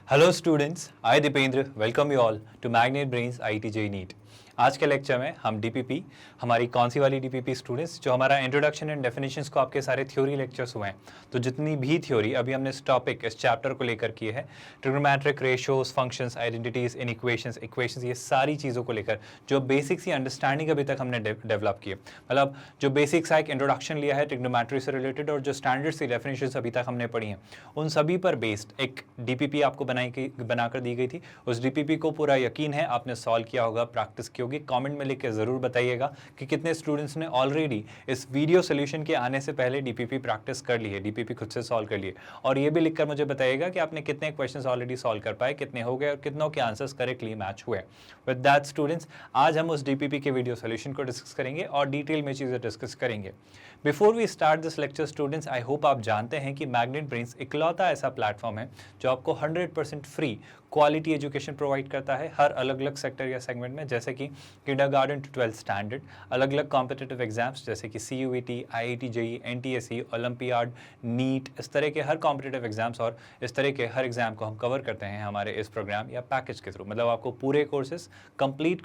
Hello students, I Dipendra welcome you all to Magnet Brains IIT JEE NEET. आज के lecture में हम DPP, हमारी कौन सी वाली DPP स्टूडेंट्स, जो हमारा इंट्रोडक्शन एंड डेफिनेशंस को आपके सारे थ्योरी लेक्चर्स हुए हैं, तो जितनी भी थ्योरी अभी हमने इस टॉपिक इस चैप्टर को लेकर किए हैं, ट्रिग्नोमेट्रिक रेशियोज, फंक्शंस, आइडेंटिटीज, इन इक्वेशंस, ये सारी चीज़ों को लेकर जो बेसिक्स या अंडरस्टैंडिंग अभी तक हमने डेवलप किए, मतलब जो बेसिक्स एक इंट्रोडक्शन लिया है ट्रिग्नोमेट्री से रिलेटेड और जो स्टैंडर्ड्स की डेफिनेशंस अभी तक हमने पढ़ी हैं, उन सभी पर बेस्ड एक DPP आपको बनाकर दी गई थी। उस DPP को पूरा यकीन है आपने सॉल्व किया होगा, प्रैक्टिस की होगी। कमेंट में लिख के ज़रूर बताइएगा कि कितने स्टूडेंट्स ने ऑलरेडी इस वीडियो सोल्यूशन के आने से पहले DPP प्रैक्टिस कर ली है, DPP खुद से सॉल्व कर लिए। और ये भी लिखकर मुझे बताइएगा कि आपने कितने क्वेश्चंस ऑलरेडी सॉल्व कर पाए, कितने हो गए और कितनों के आंसर्स करेक्टली मैच हुए। विद दैट स्टूडेंट्स, आज हम उस DPP के वीडियो सोल्यूशन को डिस्कस करेंगे और डिटेल में चीज़ें डिस्कस करेंगे। Before we start this lecture students, I hope आप जानते हैं कि मैग्नेट ब्रेन्स इकलौता ऐसा प्लेटफॉर्म है जो आपको 100% फ्री क्वालिटी एजुकेशन प्रोवाइड करता है हर अलग अलग सेक्टर या सेगमेंट में, जैसे कि किंडरगार्टन टू 12th स्टैंडर्ड, अलग अलग कॉम्पिटिटिव एग्जाम्स जैसे कि CUET, IIT JEE, NTSE, olympiad, NEET, इस तरह के हर कॉम्पिटिटिव एग्जाम्स और इस तरह के हर एग्जाम को हम कवर करते हैं हमारे इस प्रोग्राम या पैकेज के थ्रू। मतलब आपको पूरे courses, complete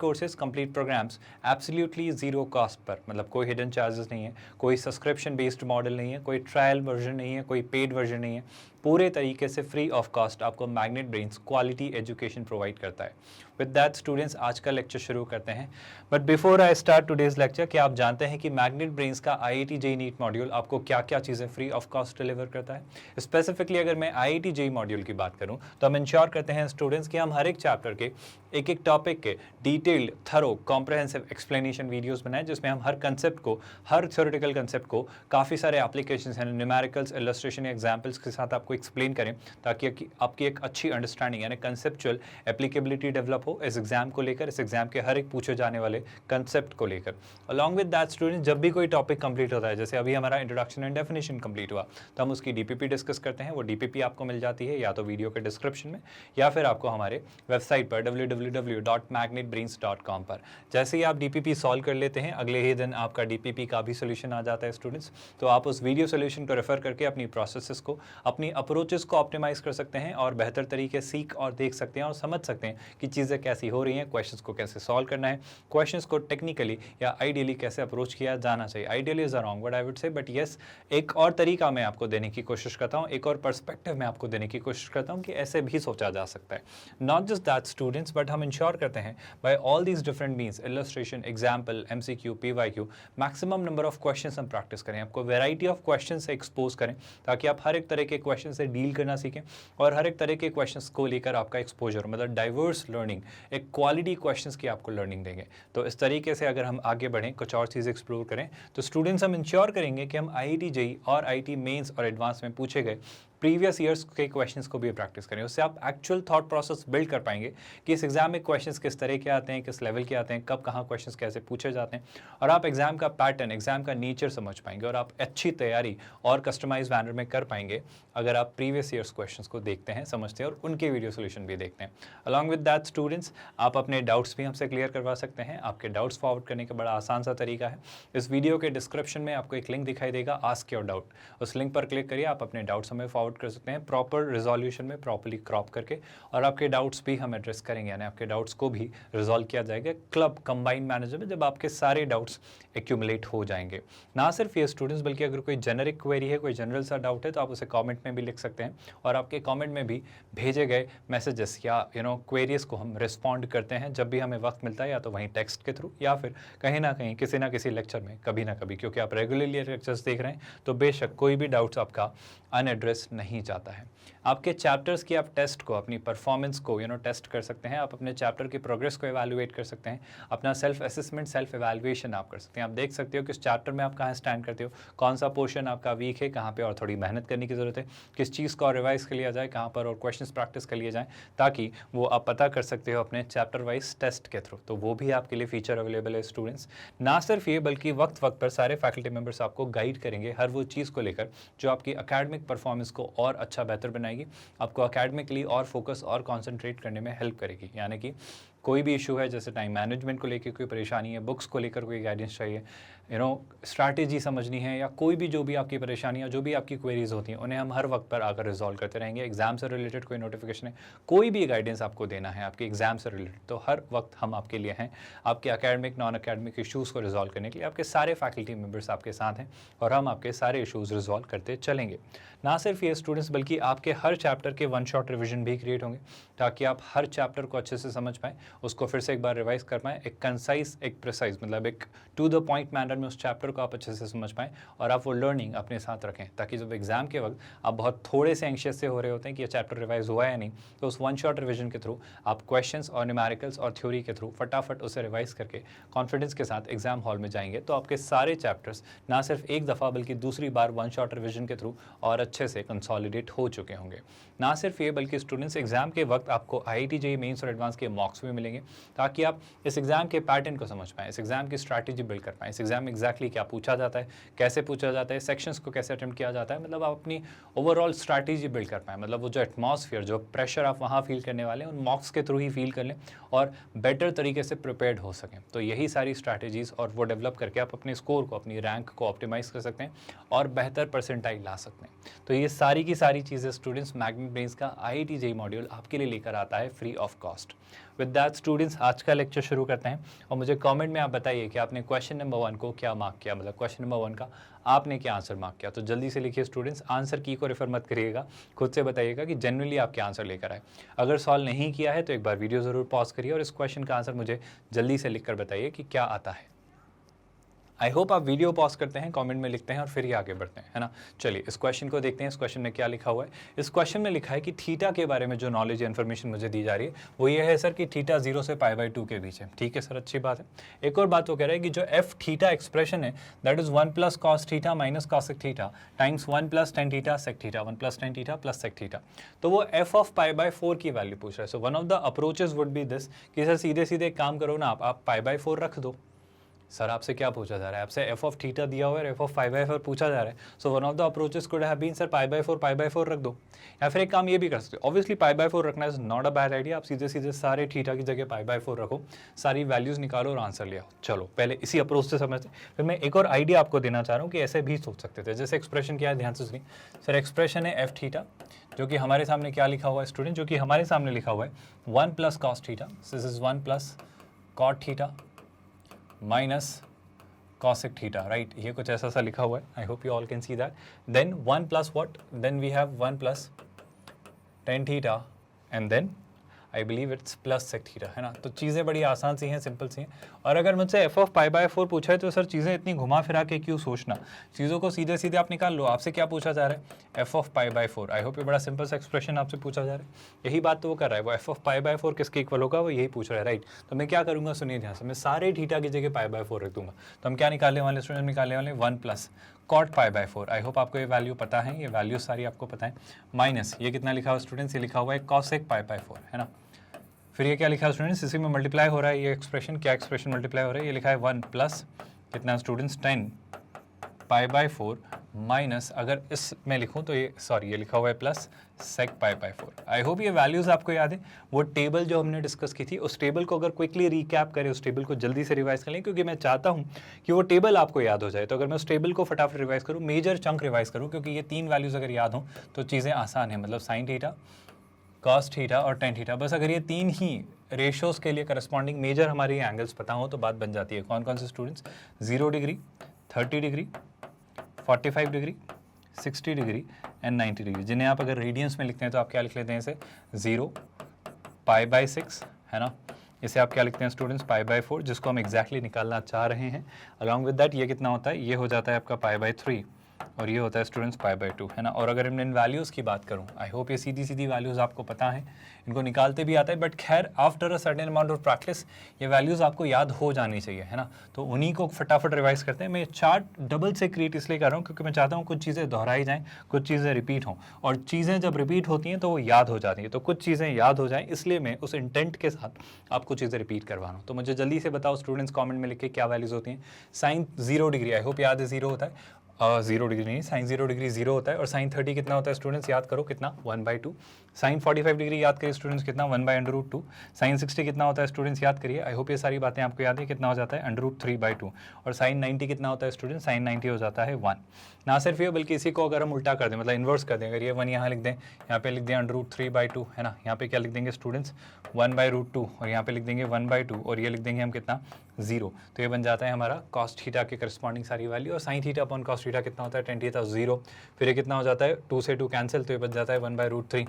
programs absolutely zero cost पर, मतलब कोई हिडन चार्जेस नहीं है, कोई सब्सक्रिप्शन बेस्ड मॉडल नहीं है, कोई ट्रायल वर्जन नहीं है, कोई पेड वर्जन नहीं है, पूरे तरीके से फ्री ऑफ कॉस्ट आपको magnet brains quality education provide करता है। विद दैट स्टूडेंट्स, आज का लेक्चर शुरू करते हैं। But before I start today's lecture, क्या आप जानते हैं कि मैग्नेट ब्रेन्स का IIT JEE नीट मॉड्यूल आपको क्या क्या चीज़ें फ्री ऑफ कॉस्ट डिलीवर करता है? स्पेसिफिकली अगर मैं IIT JEE मॉड्यूल की बात करूं तो हम इंश्योर करते हैं स्टूडेंट्स कि हम हर एक चैप्टर के एक एक टॉपिक के detailed, thorough, comprehensive explanation videos बनाएं, जिसमें हम हर कंसेप्ट को, हर थ्योरेटिकल कंसेप्ट को काफ़ी सारे एप्लीकेशंस हैं, न्यूमेरिकल्स, इलस्ट्रेशन, एग्जाम्पल्स के साथ आपको एक्सप्लेन करें, ताकि आपकी एक अच्छी अंडरस्टैंडिंग यानी कंसेप्चुअल एप्लीकेबिलिटी डेवलप हो इस एग्जाम को लेकर, इस एग्जाम के हर एक पूछे जाने वाले कंसेप्ट को लेकर। अलॉन्ग विद दैट स्टूडेंट, जब भी कोई टॉपिक कंप्लीट होता है, जैसे अभी हमारा इंट्रोडक्शन एंड डेफिनेशन कंप्लीट हुआ, तो हम उसकी DPP डिस्कस करते हैं। वो DPP आपको मिल जाती है या तो वीडियो के डिस्क्रिप्शन में या फिर आपको हमारे वेबसाइट पर www.magnetbrains.com पर। जैसे ही आप DPP सॉल्व कर लेते हैं, अगले ही दिन आपका DPP का भी सोल्यूशन आ जाता है स्टूडेंट्स। तो आप उस वीडियो सोल्यूशन को रेफर करके अपनी प्रोसेसेस को, अपनी अप्रोचेस को ऑप्टिमाइज कर सकते हैं और बेहतर तरीके सीख और देख सकते हैं और समझ सकते हैं कि चीज़ें कैसी हो रही हैं, क्वेश्चंस को कैसे सॉल्व करना है, क्वेश्चंस को टेक्निकली या आइडियली कैसे अप्रोच किया जाना चाहिए। Ideally is a wrong word I would say, but yes, एक और तरीका मैं आपको देने की कोशिश करता हूँ, एक और पर्सपेक्टिव मैं आपको देने की कोशिश करता हूँ कि ऐसे भी सोचा जा सकता है। Not just that students, but हम इंश्योर करते हैं by all these different means, illustration, example, MCQ, PYQ, maximum number of question हम प्रैक्टिस करें, आपको वेराइटी ऑफ क्वेश्चन से एक्सपोज करें, ताकि आप हर एक तरह के क्वेश्चन से डील करना सीखें और हर एक तरह के क्वेश्चंस को लेकर आपका एक्सपोजर, मतलब डाइवर्स लर्निंग, एक क्वालिटी क्वेश्चंस की आपको लर्निंग देंगे। तो इस तरीके से अगर हम आगे बढ़ें, कुछ और चीज़ एक्सप्लोर करें, तो स्टूडेंट्स हम इंश्योर करेंगे कि हम IIT JEE और IIT मेंस और एडवांस में पूछे गए प्रीवियस ईयर्स के क्वेश्चंस को भी प्रैक्टिस करें। उससे आप एक्चुअल थॉट प्रोसेस बिल्ड कर पाएंगे कि इस एग्जाम में क्वेश्चंस किस तरह के आते हैं, किस लेवल के आते हैं, कब कहाँ क्वेश्चंस कैसे पूछे जाते हैं, और आप एग्जाम का पैटर्न, एग्जाम का नेचर समझ पाएंगे और आप अच्छी तैयारी और कस्टमाइज मैनर में कर पाएंगे अगर आप प्रीवियस ईयर्स क्वेश्चंस को देखते हैं, समझते हैं और उनके वीडियो सोल्यूशन भी देखते हैं। अलॉन्ग विद दैट स्टूडेंट्स, आप अपने डाउट्स भी हमसे क्लियर करवा सकते हैं। आपके डाउट्स फॉरवर्ड करने का बड़ा आसान सा तरीका है, इस वीडियो के डिस्क्रिप्शन में आपको एक लिंक दिखाई देगा, आस्क योर डाउट। उस लिंक पर क्लिक करिए, आप अपने डाउट्स हमें फॉरवर्ड कर सकते हैं प्रॉपर रिजोल्यूशन में, प्रॉपर्ली क्रॉप करके, और आपके डाउट्स भी हम एड्रेस करेंगे, यानी आपके डाउट्स को भी रिजॉल्व किया जाएगा क्लब कंबाइंड मैनेजर में, जब आपके सारे डाउट्स एक्यूमुलेट हो जाएंगे। ना सिर्फ ये स्टूडेंट्स, बल्कि अगर कोई जेनरिक क्वेरी है, कोई जनरल सा डाउट है, तो आप उसे कमेंट में भी लिख सकते हैं और आपके कमेंट में भी भेजे गए मैसेजेस या क्वेरीज को हम रिस्पॉन्ड करते हैं जब भी हमें वक्त मिलता है, या तो वहीं टेक्स्ट के थ्रू या फिर कहीं ना कहीं किसी ना किसी लेक्चर में, कभी ना कभी, क्योंकि आप रेगुलरली लेक्चर्स देख रहे हैं, तो बेशक कोई भी डाउट्स आपका अनएड्रेस नहीं जाता है। आपके चैप्टर्स की आप टेस्ट को, अपनी परफॉर्मेंस को टेस्ट कर सकते हैं, आप अपने चैप्टर की प्रोग्रेस को एवेलुएट कर सकते हैं, अपना सेल्फ असेसमेंट, सेल्फ एवेलुएशन आप कर सकते हैं। आप देख सकते हो किस चैप्टर में आप कहाँ स्टैंड करते हो, कौन सा पोर्शन आपका वीक है, कहाँ पे और थोड़ी मेहनत करने की ज़रूरत है, किस चीज़ को और रिवाइज कर लिया जाए, कहाँ पर और क्वेश्चंस प्रैक्टिस कर लिए जाएँ, ताकि वो आप पता कर सकते हो अपने चैप्टर वाइज टेस्ट के थ्रू। तो वो भी आपके लिए फीचर अवेलेबल है स्टूडेंट्स। ना सिर्फ ये, बल्कि वक्त वक्त पर सारे फैकल्टी मेंबर्स आपको गाइड करेंगे हर वो चीज़ को लेकर जो आपकी अकेडमिक परफॉर्मेंस को और अच्छा बेहतर बनाएगी, आपको अकेडमिकली और फोकस और कॉन्सेंट्रेट करने में हेल्प करेगी। यानी कि कोई भी इशू है, जैसे टाइम मैनेजमेंट को लेकर कोई परेशानी है, बुक्स को लेकर कोई गाइडेंस चाहिए, स्ट्रैटेजी समझनी है, या कोई भी जो भी आपकी परेशानियाँ, जो भी आपकी क्वेरीज होती हैं, उन्हें हम हर वक्त पर आकर रिजॉल्व करते रहेंगे। एग्जाम से रिलेटेड कोई नोटिफिकेशन है, कोई भी गाइडेंस आपको देना है आपके एग्जाम से रिलेटेड, तो हर वक्त हम आपके लिए हैं। आपके एकेडमिक नॉन एकेडमिक इशूज़ को रिजॉल्व करने के लिए आपके सारे फैकल्टी मेम्बर्स आपके साथ हैं और हम आपके सारे इशूज़ रिजॉल्व करते चलेंगे। ना सिर्फ ये स्टूडेंट्स, बल्कि आपके हर चैप्टर के वन शॉट रिविजन भी क्रिएट होंगे, ताकि आप हर चैप्टर को अच्छे से समझ पाएँ, उसको फिर से एक बार रिवाइज कर पाएँ, एक कंसाइज, एक प्रिसाइज, मतलब एक टू द पॉइंट मैनर में उस चैप्टर को आप अच्छे से समझ पाएँ और आप वो लर्निंग अपने साथ रखें, ताकि जब एग्जाम के वक्त आप बहुत थोड़े से एंशियस से हो रहे होते हैं कि ये चैप्टर रिवाइज हुआ है या नहीं, तो उस वन शॉट रिविजन के थ्रू आप क्वेश्चंस और न्यूमेरिकल्स और थ्योरी के थ्रू फटाफट उसे रिवाइज करके कॉन्फिडेंस के साथ एग्जाम हॉल में जाएंगे, तो आपके सारे चैप्टर्स ना सिर्फ एक दफ़ा बल्कि दूसरी बार वन शॉट रिविजन के थ्रू और अच्छे से कंसोलिडेट हो चुके होंगे। ना सिर्फ ये, बल्कि स्टूडेंट्स एग्जाम के वक्त आपको IIT JEE मेंस और एडवांस के मॉक्स भी मिलेंगे, ताकि आप इस एग्जाम के पैटर्न को समझ पाएँ, इस एग्जाम की स्ट्रैटेजी बिल्ड कर पाएँ, इस एग्जाम में एग्जैक्टली क्या पूछा जाता है, कैसे पूछा जाता है, सेक्शंस को कैसे अटेम्प्ट किया जाता है, मतलब आप अपनी ओवरऑल स्ट्रैटेजी बिल्ड कर पाएँ, मतलब वो जो एटमॉस्फेयर, जो प्रेशर आप वहाँ फील करने वाले हैं, उन मॉक्स के थ्रू ही फील कर लें और बेटर तरीके से प्रिपेयर्ड हो सकें। तो यही सारी स्ट्रैटेजीज़ और वो डेवलप करके आप अपने स्कोर को, अपनी रैंक को ऑप्टिमाइज़ कर सकते हैं और बेहतर परसेंटाइल ला सकते हैं। तो ये सारी की सारी चीज़ें स्टूडेंट्स मैग्नेट ब्रेन्स का IIT JEE मॉड्यूल आपके लिए लेकर आता है free of cost. With that students, आज का लेक्चर शुरू करते हैं और मुझे कमेंट में आप बताइए कि आपने क्वेश्चन नंबर 1 को क्या मार्क किया, मतलब क्वेश्चन नंबर 1 का आपने क्या आंसर मार्क किया। तो जल्दी से लिखिए स्टूडेंट्स, आंसर की को रेफर मत करिएगा, खुद से बताइएगा कि जनरली आप क्या आंसर लेकर आए। अगर सॉल्व नहीं किया है तो एक बार वीडियो ज़रूर पॉज करिए और इस क्वेश्चन का आंसर मुझे जल्दी से लिखकर बताइए कि क्या आता है। आई होप आप वीडियो पॉज करते हैं, कमेंट में लिखते हैं और फिर ही आगे बढ़ते हैं, है ना। चलिए इस क्वेश्चन को देखते हैं, इस क्वेश्चन में क्या लिखा हुआ है। इस क्वेश्चन में लिखा है कि थीटा के बारे में जो नॉलेज या इन्फॉर्मेशन मुझे दी जा रही है वो ये है सर कि थीटा 0 से π/2 के बीच है। ठीक है सर, अच्छी बात है। एक और बात वो कह रहा है कि जो एफ थीटा एक्सप्रेशन है that is 1 + cos theta minus cosec theta times 1 + tan theta sec theta, 1 + tan theta + sec theta. तो वो f ऑफ π/4 की वैल्यू पूछ रहा है। So one of the approaches would be this कि सर सीधे सीधे एक काम करो ना, आप π/4 रख दो। सर आपसे क्या पूछा जा रहा है, आपसे f ऑफ थीटा दिया हुआ है, f ऑफ π/4 पूछा जा रहा है। So one of the approaches could have been sir π/4 रख दो, या फिर एक काम ये भी कर सकते हो, ऑब्वियसली π/4 रखना is not a bad idea. आप सीधे सीधे सारे थीटा की जगह π/4 रखो, सारी वैल्यूज़ निकालो और आंसर ले आओ। चलो पहले इसी अप्रोच से समझते, फिर मैं एक और आइडिया आपको देना चाह रहा हूँ कि ऐसे भी सोच सकते थे। जैसे एक्सप्रेशन क्या है, ध्यान से सुनिए सर। एक्सप्रेशन है एफ थीटा, जो कि हमारे सामने क्या लिखा हुआ है स्टूडेंट, जो कि हमारे सामने लिखा हुआ है 1 + cos theta, this is 1 + cot theta minus cosec theta, right. ये कुछ ऐसा सा लिखा हुआ है, I hope you all can see that. Then 1 + what, then we have 1 + tan theta and then I believe it's + sec theta, है ना। तो चीज़ें बड़ी आसान सी हैं, सिंपल सी हैं। और अगर मुझसे f ऑफ π/4 पूछा है तो सर चीज़ें इतनी घुमा फिरा के क्यों सोचना, चीज़ों को सीधे सीधे आप निकाल लो। आपसे क्या पूछा जा रहा है, f ऑफ π/4। आई होप ये बड़ा सिंपल सा एक्सप्रेशन आपसे पूछा जा रहा है, यही बात तो वो कर रहा है। वो f ऑफ π/4 किसके इक्वल होगा, वो यही पूछ रहा है, राइट। तो मैं क्या करूँगा, सुनिए ध्यान से, मैं सारे थीटा की जगह π/4 रख दूँगा। तो हम क्या निकालने वाले स्टूडेंट, निकालने वाले 1 + cot π/4। आई होप आपको ये वैल्यू पता है, ये वैल्यू सारी आपको पता है। माइनस ये कितना लिखा हुआ स्टूडेंट्स, ये लिखा हुआ है cosec π/4, है ना। फिर ये क्या लिखा है स्टूडेंट्स, इसी में मल्टीप्लाई हो रहा है ये एक्सप्रेशन, क्या एक्सप्रेशन मल्टीप्लाई हो रहा है, ये लिखा है 1 + कितना स्टूडेंट्स 10 π/4 माइनस, अगर इसमें लिखूं तो ये सॉरी ये लिखा हुआ है प्लस sec π/4। आई होप ये वैल्यूज़ आपको याद है। वो टेबल जो हमने डिस्कस की थी, उस टेबल को अगर क्विकली रिकैप करें, उस टेबल को जल्दी से रिवाइज कर लें, क्योंकि मैं चाहता हूं कि वो टेबल आपको याद हो जाए। तो अगर मैं उस टेबल को फटाफट रिवाइज करूँ, मेजर चंक रिवाइज करूँ, क्योंकि ये 3 वैल्यूज़ अगर याद हों तो चीज़ें आसान हैं, मतलब sin थीटा, cos थीटा और tan थीटा। बस अगर ये 3 ही रेशोज़ के लिए करस्पॉन्डिंग मेजर हमारे एंगल्स पता हो तो बात बन जाती है। कौन कौन से students, 0 degree, 30 degree, 45 degree, 60 degree and 90 degree, जिन्हें आप अगर रेडियंस में लिखते हैं तो आप क्या लिख लेते हैं, इसे 0 π/6, है ना। इसे आप क्या लिखते हैं स्टूडेंट्स, π/4, जिसको हम एग्जैक्टली निकालना चाह रहे हैं। अलॉन्ग विद दैट ये कितना होता है, ये हो जाता है आपका π/3 और ये होता है स्टूडेंट्स π/2, है ना। और अगर मैं इन वैल्यूज़ की बात करूँ, आई होप ये सीधी सीधी वैल्यूज़ आपको पता है, इनको निकालते भी आता है, बट खैर after a certain amount of practice ये वैल्यूज़ आपको याद हो जानी चाहिए, है ना। तो उन्हीं को फटाफट रिवाइज करते हैं। मैं चार्ट डबल से क्रिएट इसलिए कर रहा हूँ क्योंकि मैं चाहता हूँ कुछ चीज़ें दोहराई जाएँ, कुछ चीज़ें रिपीट हों, और चीज़ें जब रिपीट होती हैं तो वो याद हो जाती हैं। तो कुछ चीज़ें याद हो जाएँ, इसलिए मैं उस इंटेंट के साथ आपको चीज़ें रिपीट करवा रहा हूँ। तो मुझे जल्दी से बताओ स्टूडेंट्स, कॉमेंट में लिख के क्या वैल्यूज़ होती हैं। साइन 0 डिग्री, आई होप याद है 0 होता है, 0 डिग्री नहीं, साइन 0 डिग्री 0 होता है। और साइन 30 कितना होता है स्टूडेंट्स, याद करो कितना, 1/2। साइन 45 डिग्री याद करिए स्टूडेंट्स, कितना 1/√2। साइन 60 कितना होता है स्टूडेंट्स, याद करिए। आई होप ये सारी बातें आपको याद है, कितना हो जाता है √3/2। और साइन 90 कितना होता है स्टूडेंट्स, साइन 90 हो जाता है 1। ना सिर्फ ये बल्कि इसी को अगर हम उल्टा कर दें, मतलब इन्वर्स कर दें, अगर ये 1 यहाँ लिख दें, यहाँ पे लिख दें √3/2 है ना, यहाँ पे क्या लिख देंगे स्टूडेंट्स 1/√2, और यहाँ पे लिख देंगे 1/2, और ये लिख देंगे हम कितना 0। तो ये बन जाता है हमारा cos थीटा के करस्पॉन्डिंग सारी वैल्यू। और sine theta upon cos theta कितना होता है tan थीटा 0। फिर ये कितना हो जाता है 2 से 2 कैंसिल, तो ये बन जाता है 1/√3।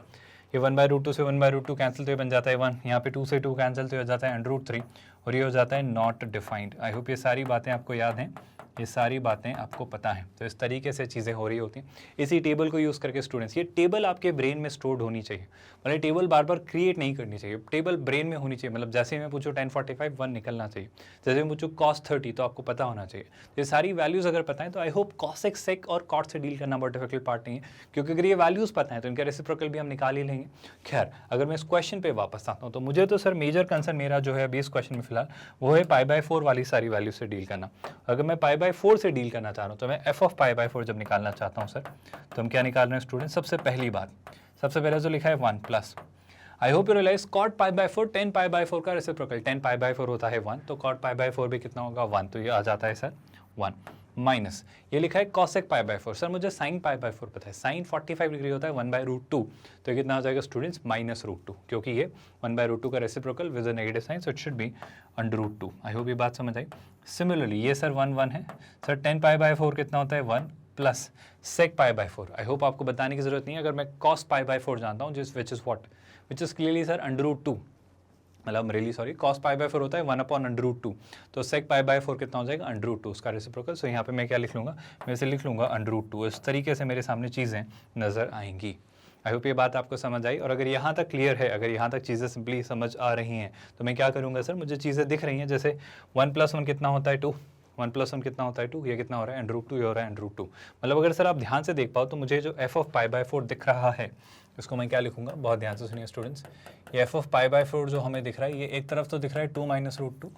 ये 1/√2 से 1/√2 कैंसिल, तो ये बन जाता है 1। यहाँ पे 2 से 2 कैंसिल, तो ये हो जाता है √3, और ये हो जाता है नॉट डिफाइंड। आई होप ये सारी बातें आपको याद हैं, ये सारी बातें आपको पता हैं। तो इस तरीके से चीज़ें हो रही होती हैं। इसी टेबल को यूज़ करके स्टूडेंट्स, ये टेबल आपके ब्रेन में स्टोर्ड होनी चाहिए, मतलब टेबल बार बार क्रिएट नहीं करनी चाहिए, टेबल ब्रेन में होनी चाहिए। मतलब जैसे मैं पूछूँ tan 45 1 निकलना चाहिए, जैसे मैं पूछूँ cos 30 तो आपको पता होना चाहिए। तो ये सारी वैल्यूज़ अगर पता है तो आई होप cosec sec और cot से डील करना बहुत डिफिकल्ट पार्ट नहीं है, क्योंकि अगर ये वैल्यूज़ पता है तो इनका रेसिप्रोकल भी हम निकाल ही लेंगे। खैर अगर मैं इस क्वेश्चन पे वापस आता हूँ, तो मुझे तो सर मेजर कंसर्न मेरा जो है अभी इस क्वेश्चन में फिलहाल वो है π/4 वाली सारी वैल्यू से डील करना। अगर मैं π/4 से डील करना चाह रहा हूँ तो मैं f of π/4 जब निकालना चाहता हूँ सर, तो हम क्या निकाल रहे हैं स्टूडेंट, सबसे पहली बात, सबसे पहले जो लिखा है 1 plus, I hope you realise cot π/4 tan π/4 का रेसिप्रोकल, tan π/4 होता है 1, तो cot π/4 भी कितना होगा 1, तो ये आ जाता है सर 1 माइनस ये लिखा है cosec π/4। सर मुझे sin π/4 पता है, sin 45 डिग्री होता है 1/√2, तो ये कितना हो जाएगा स्टूडेंट्स -√2, क्योंकि ये 1/√2 का reciprocal with a negative sign, so it should be √2। I hope ये बात समझ आई। सिमिलरली ये सर 1 1 है सर, tan π/4 कितना होता है 1 प्लस sec π/4। आई होप आपको बताने की जरूरत नहीं है, अगर मैं cos π/4 जानता हूँ जिस विच इज क्लियरली सर √2, मतलब रियली सॉरी, cos π/4 होता है 1/√2, तो sec π/4 कितना हो जाएगा √2 उसका रेसिप्रोकल। सो यहाँ पे मैं क्या लिख लूँगा, मैं इसे लिख लूँगा √2। इस तरीके से मेरे सामने चीज़ें नज़र आएंगी। आई होप ये बात आपको समझ आई। और अगर यहाँ तक क्लियर है, अगर यहाँ तक चीज़ें सिंपली समझ आ रही हैं, तो मैं क्या करूँगा सर, मुझे चीज़ें दिख रही हैं, जैसे 1 + 1 कितना होता है 2, 1 + 1 कितना होता है 2, ये कितना हो रहा है √2, ये हो रहा है √2। मतलब अगर सर आप ध्यान से देख पाओ तो मुझे जो f of π/4 दिख रहा है इसको मैं क्या लिखूंगा, बहुत ध्यान से सुनिए स्टूडेंट्स, ये f of π/4 जो हमें दिख रहा है, ये एक तरफ तो दिख रहा है 2 - √2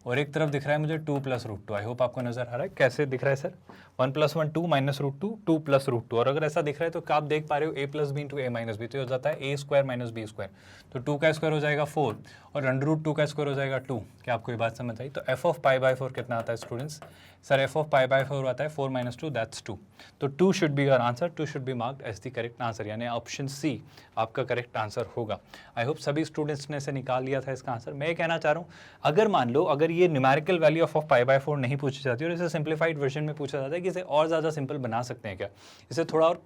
और एक तरफ दिख रहा है मुझे 2 + √2। आई होप आपको नजर आ रहा है कैसे दिख रहा है सर, 1 + 1 2 - √2 2 + √2। और अगर ऐसा दिख रहा है तो क्या आप देख पा रहे हो a + b × a - b, तो ये हो जाता है a² - b², तो 2 का स्क्वायर हो जाएगा 4 और √2 का स्क्वायर हो जाएगा 2। क्या आपको ये बात समझ आई? तो f of π/4 कितना आता है स्टूडेंट्स, सर f of π/4 आता है 4 - 2 दैट्स 2। तो 2 should be your answer, 2 should be marked as the correct answer, यानी ऑप्शन सी आपका करेक्ट आंसर होगा। आई होप सभी स्टूडेंट्स ने इसे निकाल लिया था इसका आंसर। मैं ये कहना चाह रहा हूँ, अगर मान लो अगर ये न्यूमेरिकल वैल्यू ऑफ π/4 नहीं पूछी जाती और इसे सिंप्लीफाइड वर्जन में पूछा जाता है कि इसे और ज़्यादा सिंपल बना सकते हैं क्या, इसे थोड़ा और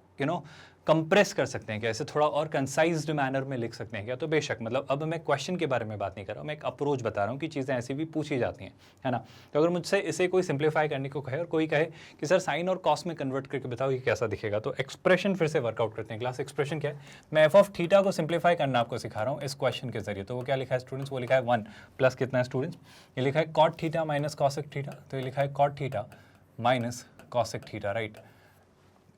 कंप्रेस कर सकते हैं क्या, इसे थोड़ा और कंसाइज्ड मैनर में लिख सकते हैं क्या, तो बेशक, मतलब अब मैं क्वेश्चन के बारे में बात नहीं कर रहा हूँ, मैं एक अप्रोच बता रहा हूँ कि चीज़ें ऐसी भी पूछी जाती हैं, है ना। तो अगर मुझसे इसे कोई सिंप्लीफाई करने को कहे और कोई कहे कि सर साइन और कॉस में कन्वर्ट करके बताओ ये कैसा दिखेगा, तो एक्सप्रेशन फिर से वर्कआउट करते हैं। क्लास एक्सप्रेशन क्या है, मैं f of थीटा को सिंप्लीफाई करना आपको सिखा रहा हूँ इस क्वेश्चन के जरिए। तो वो क्या लिखा है स्टूडेंट्स, वो लिखा है 1 प्लस कितना है स्टूडेंट्स, ये लिखा है cot थीटा - cosec थीटा, तो ये लिखा है cot theta - cosec theta, right,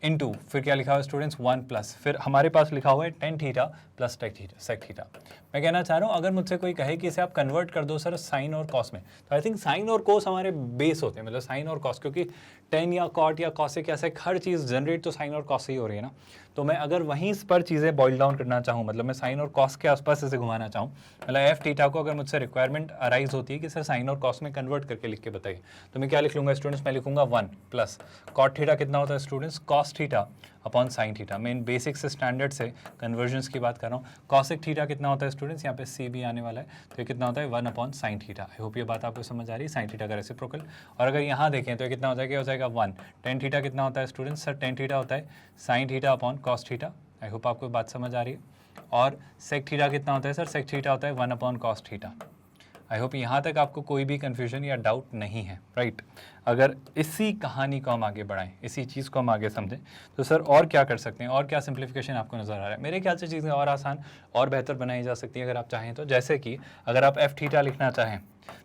into फिर क्या लिखा हुआ है स्टूडेंट्स 1 प्लस, फिर हमारे पास लिखा हुआ है tan थीटा + sec थीटा। मैं कहना चाह रहा हूँ अगर मुझसे कोई कहे कि इसे आप कन्वर्ट कर दो सर साइन और कॉस में, तो आई थिंक साइन और कोस हमारे बेस होते हैं, मतलब साइन और कॉस, क्योंकि tan या cot या cosec या sec हर चीज़ जनरेट तो साइन और कॉस से ही हो रही है ना। तो मैं अगर वहीं पर चीज़ें बॉइल डाउन करना चाहूँ, मतलब मैं साइन और कॉस के आसपास इसे घुमाना चाहूँ, मतलब f थीटा को अगर मुझसे रिक्वायरमेंट अराइज होती है कि सर साइन और कॉस में कन्वर्ट करके लिख के बताइए, तो मैं क्या लिख लूँगा स्टूडेंट्स, मैं लिखूँगा 1 प्लस cot थीटा कितना होता है students, cos theta upon sine theta. मैं इन बेसिक से स्टैंडर्ड से कन्वर्जन्स की बात कर रहा हूँ। cosec थीटा कितना होता है स्टूडेंट्स, यहाँ पे c भी आने वाला है, तो ये कितना होता है 1 sin थीटा। आई होप ये बात आपको समझ आ रही है, साइन थीटा का रेसिप्रोकल। और अगर यहाँ देखें तो ये कितना हो जाएगा, हो जाएगा 1 tan थीटा कितना होता है स्टूडेंट्स, सर tan थीटा होता है sine theta upon cos theta. I hope आपको बात समझ आ रही है। और sec थीटा कितना होता है सर, sec थीटा होता है 1 cos थीटा। आई होप यहाँ तक आपको कोई भी कन्फ्यूजन या डाउट नहीं है, राइट। अगर इसी कहानी को हम आगे बढ़ाएं, इसी चीज़ को हम आगे समझें, तो सर और क्या कर सकते हैं, और क्या सिंप्लीफिकेशन आपको नज़र आ रहा है। मेरे ख्याल से चीज़ें और आसान और बेहतर बनाई जा सकती हैं अगर आप चाहें तो। जैसे कि अगर आप f थीटा लिखना चाहें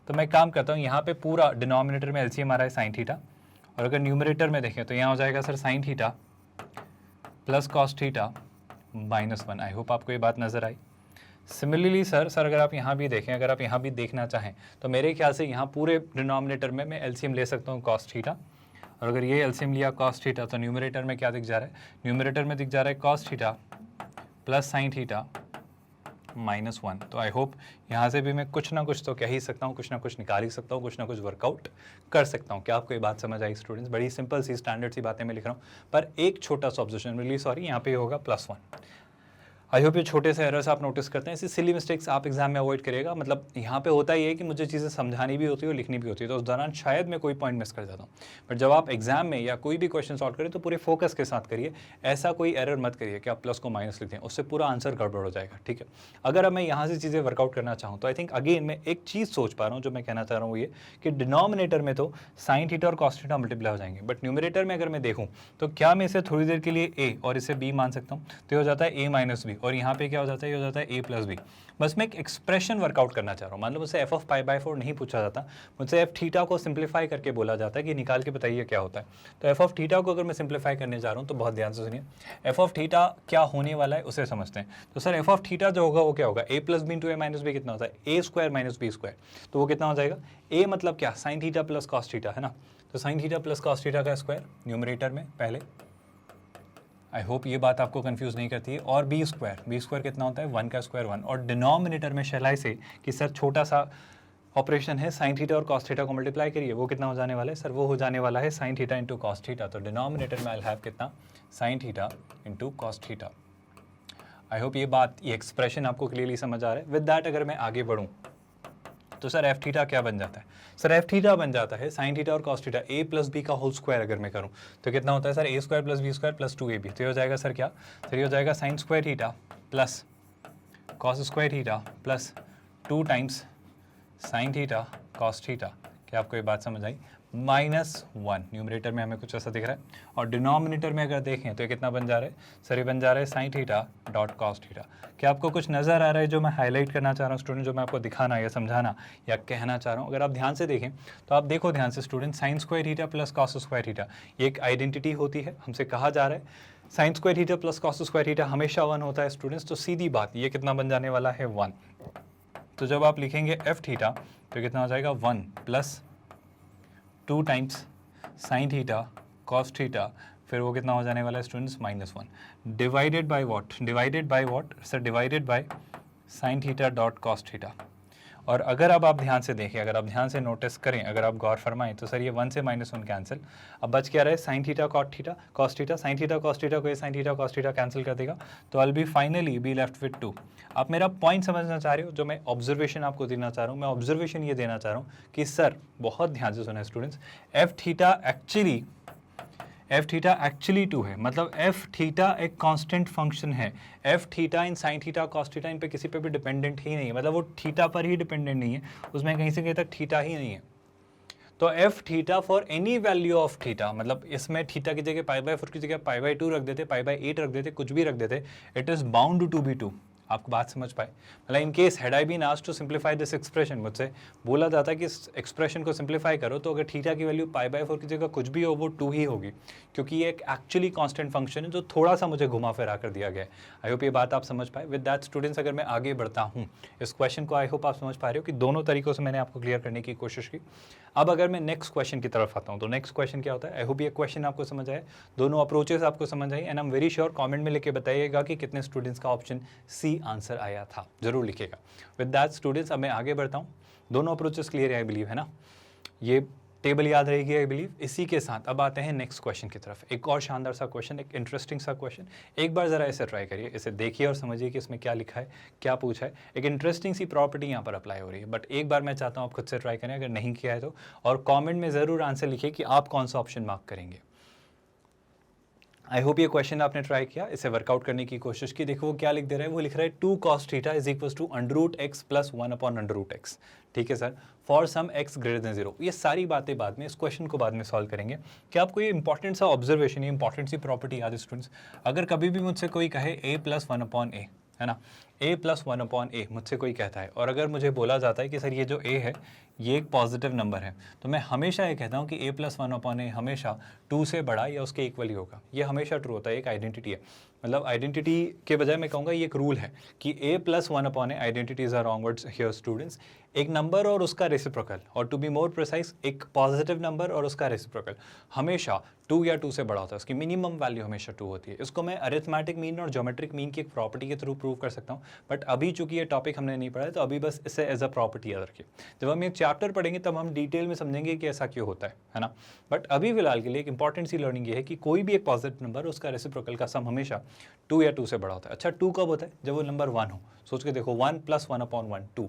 तो मैं काम करता हूँ, यहाँ पे पूरा डिनोमिनेटर में एलसीएम आ रहा है साइन थीटा, और अगर न्यूमरेटर में देखें तो यहाँ हो जाएगा sir sine theta plus cos theta -1। I hope आपको ये बात नज़र आई। सिमिलरली सर अगर आप यहाँ भी देखें, अगर आप यहाँ भी देखना चाहें तो मेरे ख्याल से यहाँ पूरे डिनोमिनेटर में मैं एलसीएम ले सकता हूँ cos थीटा, और अगर ये एलसीएम लिया cos थीटा तो न्यूमरेटर में क्या दिख जा रहा है, न्यूमरेटर में दिख जा रहा है cos theta plus sine theta -1। तो आई होप यहाँ से भी मैं कुछ ना कुछ तो कह ही सकता हूँ, कुछ ना कुछ निकाल ही सकता हूँ, कुछ ना कुछ वर्कआउट कर सकता हूँ। क्या आपको ये बात समझ आई स्टूडेंट्स? बड़ी सिंपल सी स्टैंडर्ड सी बातें मैं लिख रहा हूँ, पर एक छोटा सा ऑब्जर्वेशन, रियली सॉरी, यहाँ पे होगा +1। आई होप ये छोटे से एरर्स आप नोटिस करते हैं। ऐसी सिली मिस्टेक्स आप एग्जाम में अवॉइड करिएगा। मतलब यहाँ पे होता ही है कि मुझे चीज़ें समझानी भी होती है और लिखनी भी होती है, तो उस दौरान शायद मैं कोई पॉइंट मिस कर जाता हूँ। बट जब आप एग्जाम में या कोई भी क्वेश्चन सॉल्व करें तो पूरे फोकस के साथ करिए। ऐसा कोई एरर मत करिए कि आप प्लस को माइनस लिख दें, उससे पूरा आंसर गड़बड़ हो जाएगा। ठीक है, अगर अब मैं यहाँ से चीज़ें वर्कआउट करना चाहूँ तो आई थिंक अगेन मैं एक चीज़ सोच पा रहा हूँ, जो मैं कहना चाह रहा हूँ ये कि डिनोमिनेटर में तो साइन थीटा और कॉस थीटा मल्टीप्लाई हो जाएंगे, बट न्यूमरेटर में अगर मैं देखूँ तो क्या मैं इसे थोड़ी देर के लिए ए और इसे बी मान सकता हूँ? तो ये हो जाता है a - b, और यहाँ पे क्या हो जाता है? ये हो जाता है a + b। बस मैं एक एक्सप्रेशन वर्कआउट करना चाह रहा हूँ। मान लो मुझसे f ऑफ π/4 नहीं पूछा जाता, मुझसे f थीटा को सिंप्लीफाई करके बोला जाता है कि निकाल के बताइए क्या होता है। तो f ऑफ थीटा को अगर मैं सिंप्लीफाई करने जा रहा हूँ तो बहुत ध्यान से सुनिए, f ऑफ थीटा क्या होने वाला है उसे समझते हैं। तो सर f ऑफ थीटा जो होगा वो क्या होगा? a + b × a - b कितना होता है? a² - b²। तो वो कितना हो जाएगा? a मतलब क्या? Sine theta plus cos theta, है ना? तो sine theta plus cos theta का स्क्वायर न्यूमरेटर में पहले। आई होप ये बात आपको कंफ्यूज नहीं करती है। और b² कितना होता है? 1 का स्क्वायर 1। और डिनोमिनेटर में शैलाई से कि सर छोटा सा ऑपरेशन है, साइन थीटा और कॉस थीटा को मल्टीप्लाई करिए, वो कितना हो जाने वाला है? सर वो हो जाने वाला है sine theta into cos theta. तो डिनोमिनेटर में आई हैव कितना? Sine theta into cos theta. I hope ये बात, ये एक्सप्रेशन आपको क्लियरली समझ आ रहा है। विद दैट अगर मैं आगे बढ़ूँ तो सर एफ थीटा क्या बन जाता है? सर एफ थीटा बन जाता है साइन थीटा और कॉस थीटा a + b का होल स्क्वायर अगर मैं करूं तो कितना होता है सर? a² + b² + 2ab। तो ये हो जाएगा सर क्या? सर ये हो जाएगा sine square theta plus cos square theta plus 2 times sign theta cos theta. क्या आपको ये बात समझ आई? -1 न्यूमरेटर में हमें कुछ ऐसा दिख रहा है, और डिनोमिनेटर में अगर देखें तो ये कितना बन जा रहा है? सर ये बन जा रहा है sine theta dot cos theta. क्या आपको कुछ नज़र आ रहा है जो मैं हाईलाइट करना चाह रहा हूँ स्टूडेंट, जो मैं आपको दिखाना या समझाना या कहना चाह रहा हूँ? अगर आप ध्यान से देखें तो आप देखो ध्यान से student, sine square theta plus cos square theta ये एक आइडेंटिटी होती है। हमसे कहा जा रहा है sine square theta plus cos square theta हमेशा 1 होता है स्टूडेंट्स। तो सीधी बात, ये कितना बन जाने वाला है? 1। तो जब आप लिखेंगे एफ थीटा तो कितना हो जाएगा? 1 + 2 times sign theta cos theta, फिर वो कितना हो जाने वाला है students? -1 divided by what? Divided by what sir? Divided by sine theta dot cos theta. और अगर अब आप ध्यान से देखें, अगर आप ध्यान से नोटिस करें, अगर आप गौर फरमाएं तो सर ये 1 से -1 कैंसिल, अब बच क्या रहे? Sine theta cot theta cos theta. Sine theta cos theta को ये sine theta cos theta cancel कर देगा, तो I be finally be left with 2। आप मेरा पॉइंट समझना चाह रहे हो, जो मैं ऑब्जर्वेशन आपको देना चाह रहा हूँ? मैं ऑब्जर्वेशन ये देना चाह रहा हूँ कि सर बहुत ध्यान से सुना स्टूडेंट्स, एफ थीटा एक्चुअली 2 है। मतलब एफ थीटा एक कांस्टेंट फंक्शन है। F theta in sign theta cos theta in पे किसी पे भी डिपेंडेंट ही नहीं है, मतलब वो थीटा पर ही डिपेंडेंट नहीं है, उसमें कहीं से कहीं तक थीटा ही नहीं है। तो F theta for any value of theta, मतलब इसमें थीटा की जगह π/4 की जगह π/2 रख देते, π/8 रख देते, कुछ भी रख देते, it is bound to be 2। आपको बात समझ पाए? मतलब in case had I been asked to simplify this expression, मुझसे बोला जाता है कि इस एक्सप्रेशन को सिंप्लीफाई करो, तो अगर थीटा की वैल्यू π/4 की जगह कुछ भी हो वो 2 ही होगी, क्योंकि ये एक एक्चुअली कांस्टेंट फंक्शन है जो थोड़ा सा मुझे घुमा फिरा कर दिया गया है। आई होप ये बात आप समझ पाए। विद दैट स्टूडेंट्स अगर मैं आगे बढ़ता हूँ इस क्वेश्चन को, आई होप आप समझ पा रहे हो कि दोनों तरीकों से मैंने आपको क्लियर करने की कोशिश की। अब अगर मैं नेक्स्ट क्वेश्चन की तरफ आता हूँ तो नेक्स्ट क्वेश्चन क्या होता है? आई होप ये क्वेश्चन आपको समझ आए, दोनों अप्रोचेस आपको समझ आई, and I am very sure comment में लिख के बताइएगा कि कितने स्टूडेंट्स का ऑप्शन सी आंसर आया था, जरूर लिखिएगा। विद दैट स्टूडेंट्स अब मैं आगे बढ़ता हूँ। दोनों अप्रोचेस क्लियर है आई बिलीव, है ना? ये टेबल याद रहेगी आई बिलीव। इसी के साथ अब आते हैं नेक्स्ट क्वेश्चन की तरफ। एक और शानदार सा क्वेश्चन, एक इंटरेस्टिंग सा क्वेश्चन। एक बार ज़रा इसे ट्राई करिए, इसे देखिए और समझिए कि इसमें क्या लिखा है, क्या पूछा है। एक इंटरेस्टिंग सी प्रॉपर्टी यहाँ पर अप्लाई हो रही है, बट एक बार मैं चाहता हूँ आप खुद से ट्राई करें, अगर नहीं किया है तो, और कॉमेंट में ज़रूर आंसर लिखिए कि आप कौन सा ऑप्शन मार्क करेंगे। आई होप ये क्वेश्चन आपने ट्राई किया, इसे वर्कआउट करने की कोशिश की। देखो वो क्या लिख दे रहा है, वो लिख रहा है 2 cos theta is equal to √x + 1/√x। ठीक है सर, फॉर सम x > 0। ये सारी बातें बाद में, इस क्वेश्चन को बाद में सॉल्व करेंगे। क्या आपको ये इंपॉर्टेंट सा ऑब्जर्वेशन, ये इंपॉर्टेंट सी प्रॉपर्टी याद है स्टूडेंट्स? अगर कभी भी मुझसे कोई कहे a + 1/a, है ना, a + 1/a मुझसे कोई कहता है, और अगर मुझे बोला जाता है कि सर ये जो a है ये एक पॉजिटिव नंबर है, तो मैं हमेशा ये कहता हूँ कि a + 1/a हमेशा 2 से बड़ा या उसके इक्वल ही होगा। ये हमेशा ट्रू होता है, एक आइडेंटिटी है। मतलब आइडेंटिटी के बजाय मैं कहूँगा ये एक रूल है कि a plus 1 upon a, identities are wrong words here students. एक नंबर और उसका रेसिप्रोकल, और टू बी मोर प्रिसाइज एक पॉजिटिव नंबर और उसका रेसिप्रोकल हमेशा 2 या 2 से बड़ा होता है, उसकी मिनिमम वैल्यू हमेशा 2 होती है। इसको मैं अरिथमेटिक मीन और ज्योमेट्रिक मीन की एक प्रॉपर्टी के थ्रू प्रूव कर सकता हूँ, बट अभी चूंकि ये टॉपिक हमने नहीं पढ़ा है तो अभी बस इसे एज अ प्रॉपर्टी याद रखिए। जब हम ये चैप्टर पढ़ेंगे तब हम डिटेल में समझेंगे कि ऐसा क्यों होता है ना। बट अभी फिलहाल के लिए एक इंपॉर्टेंट सी लर्निंग ये है कि कोई भी एक पॉजिटिव नंबर उसका रेसिप्रोकल का सम हमेशा 2 या 2 से बड़ा होता है। अच्छा 2 कब होता है? जब वो नंबर 1 हो। सोच के देखो 1 प्लस 1 अपॉन 1 2,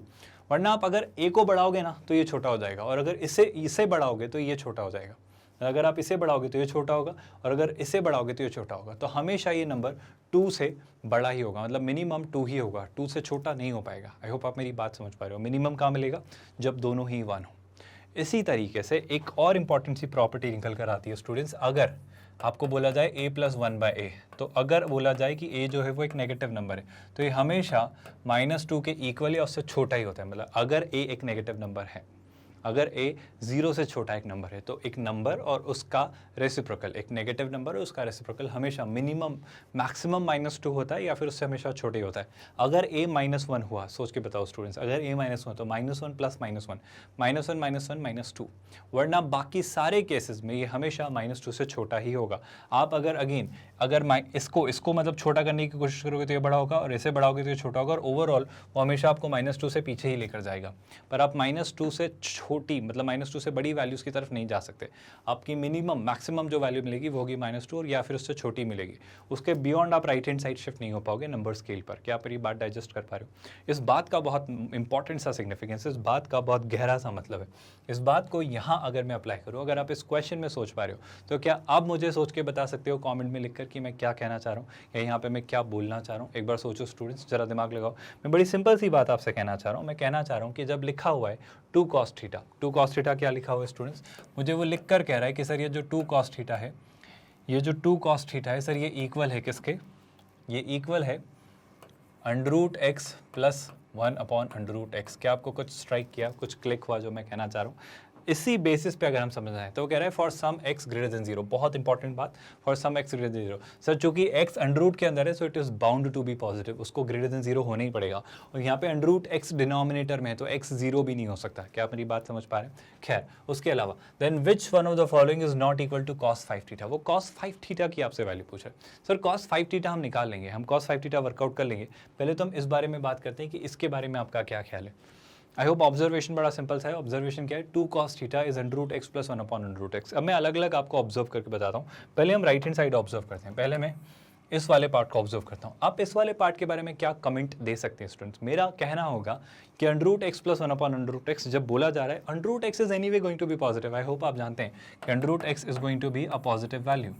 वरना आप अगर a को बढ़ाओगे ना तो ये छोटा हो जाएगा, और अगर इसे बढ़ाओगे तो ये छोटा हो जाएगा। अगर आप इसे बढ़ाओगे तो ये छोटा होगा, और अगर इसे बढ़ाओगे तो ये छोटा होगा। तो हमेशा ये नंबर 2 से बड़ा ही होगा, मतलब मिनिमम 2 ही होगा, 2 से छोटा नहीं हो पाएगा। आई होप आप मेरी बात समझ पा रहे हो। मिनिमम कहाँ मिलेगा? जब दोनों ही 1 हो। इसी तरीके से एक और इंपॉर्टेंट सी प्रॉपर्टी निकल कर आती है स्टूडेंट्स, अगर आपको बोला जाए a प्लस 1 बाई ए, तो अगर बोला जाए कि a जो है वो एक नेगेटिव नंबर है तो ये हमेशा -2 के इक्वल या उससे छोटा ही होता है। मतलब अगर a एक नेगेटिव नंबर है, अगर a 0 से छोटा एक नंबर है तो एक नंबर और उसका रेसिप्रोकल, एक नेगेटिव नंबर और उसका रेसिप्रोकल हमेशा मिनिमम मैक्सिमम -2 होता है या फिर उससे हमेशा छोटे ही होता है। अगर a -1 हुआ, सोच के बताओ स्टूडेंट्स, अगर a -1 तो -1 प्लस -1 -1 -2, वरना बाकी सारे केसेस में ये हमेशा -2 से छोटा ही होगा। आप अगर इसको मतलब छोटा करने की कोशिश करोगे तो ये बड़ा होगा, और इसे बढ़ाओगे तो ये छोटा होगा, और ओवरऑल वो हमेशा आपको -2 से पीछे ही लेकर जाएगा। पर आप -2 से छोटी मतलब -2 से बड़ी वैल्यूज़ की तरफ नहीं जा सकते। आपकी मिनिमम मैक्सिमम जो वैल्यू मिलेगी वो होगी -2 और या फिर उससे छोटी मिलेगी। उसके बियॉन्ड आप राइट हैंड साइड शिफ्ट नहीं हो पाओगे नंबर स्केल पर। क्या आप ये बात डाइजेस्ट कर पा रहे हो? इस बात का बहुत इंपॉर्टेंट सा सिग्निफिकेंस, इस बात का बहुत गहरा सा मतलब है। इस बात को यहाँ अगर मैं अप्लाई करूँ, अगर आप इस क्वेश्चन में सोच पा रहे हो तो क्या आप मुझे सोच के बता सकते हो कॉमेंट में लिखकर कि मैं क्या कहना चाह रहा हूँ या यहाँ पे मैं क्या बोलना चाह रहा हूँ? एक बार सोचो स्टूडेंट्स, जरा दिमाग लगाओ। मैं बड़ी सिंपल सी बात आपसे कहना चाह रहा हूँ। मैं कहना चाह रहा हूँ कि जब लिखा हुआ है 2 cos थीटा, 2 cos थीटा क्या लिखा हुआ है स्टूडेंट्स? मुझे वो लिख कर कह रहा है कि सर ये जो 2 cos थीटा है, ये जो 2 cos थीटा है सर, ये इक्वल है किसके? ये इक्वल है √x प्लस 1 अपॉन √x। क्या आपको कुछ स्ट्राइक किया, कुछ क्लिक हुआ जो मैं कहना चाह रहा हूँ? इसी बेसिस पे अगर हम समझ आए तो वो कह रहा है for some x greater than 0, बहुत इंपॉर्टेंट बात, for some x greater than 0। Sir चूंकि x अंडर के अंदर है so it is bound to be positive, उसको ग्रेटर देन 0 होना ही पड़ेगा, और यहाँ पे √x डिनोमिनेटर में है तो x 0 भी नहीं हो सकता। क्या आप मेरी बात समझ पा रहे हैं? खैर उसके अलावा then which one of the following is not equal to cos 5 theta. वो cos 5 थीटा की आपसे वैल्यू पूछ रहा है। सर cos 5 थीटा हम निकाल लेंगे, हम cos 5 थीटा वर्कआउट कर लेंगे। पहले तो हम इस बारे में बात करते हैं कि इसके बारे में आपका क्या ख्याल है। आई होप ऑब्जर्वेशन बड़ा सिंपल सा है। ऑब्जर्वेशन क्या है? 2 cos theta is √x plus 1 upon √x। अब मैं अलग अलग आपको ऑब्जर्व करके बताता हूँ। पहले हम राइट हैंड साइड ऑब्जर्व करते हैं। पहले मैं इस वाले पार्ट को ऑब्जर्व करता हूँ। आप इस वाले पार्ट के बारे में क्या कमेंट दे सकते हैं स्टूडेंट्स? मेरा कहना होगा कि √x प्लस 1 अपॉन √x जब बोला जा रहा है, √x is anyway going to be positive. I hope आप जानते हैं कि √x is going to be a positive value.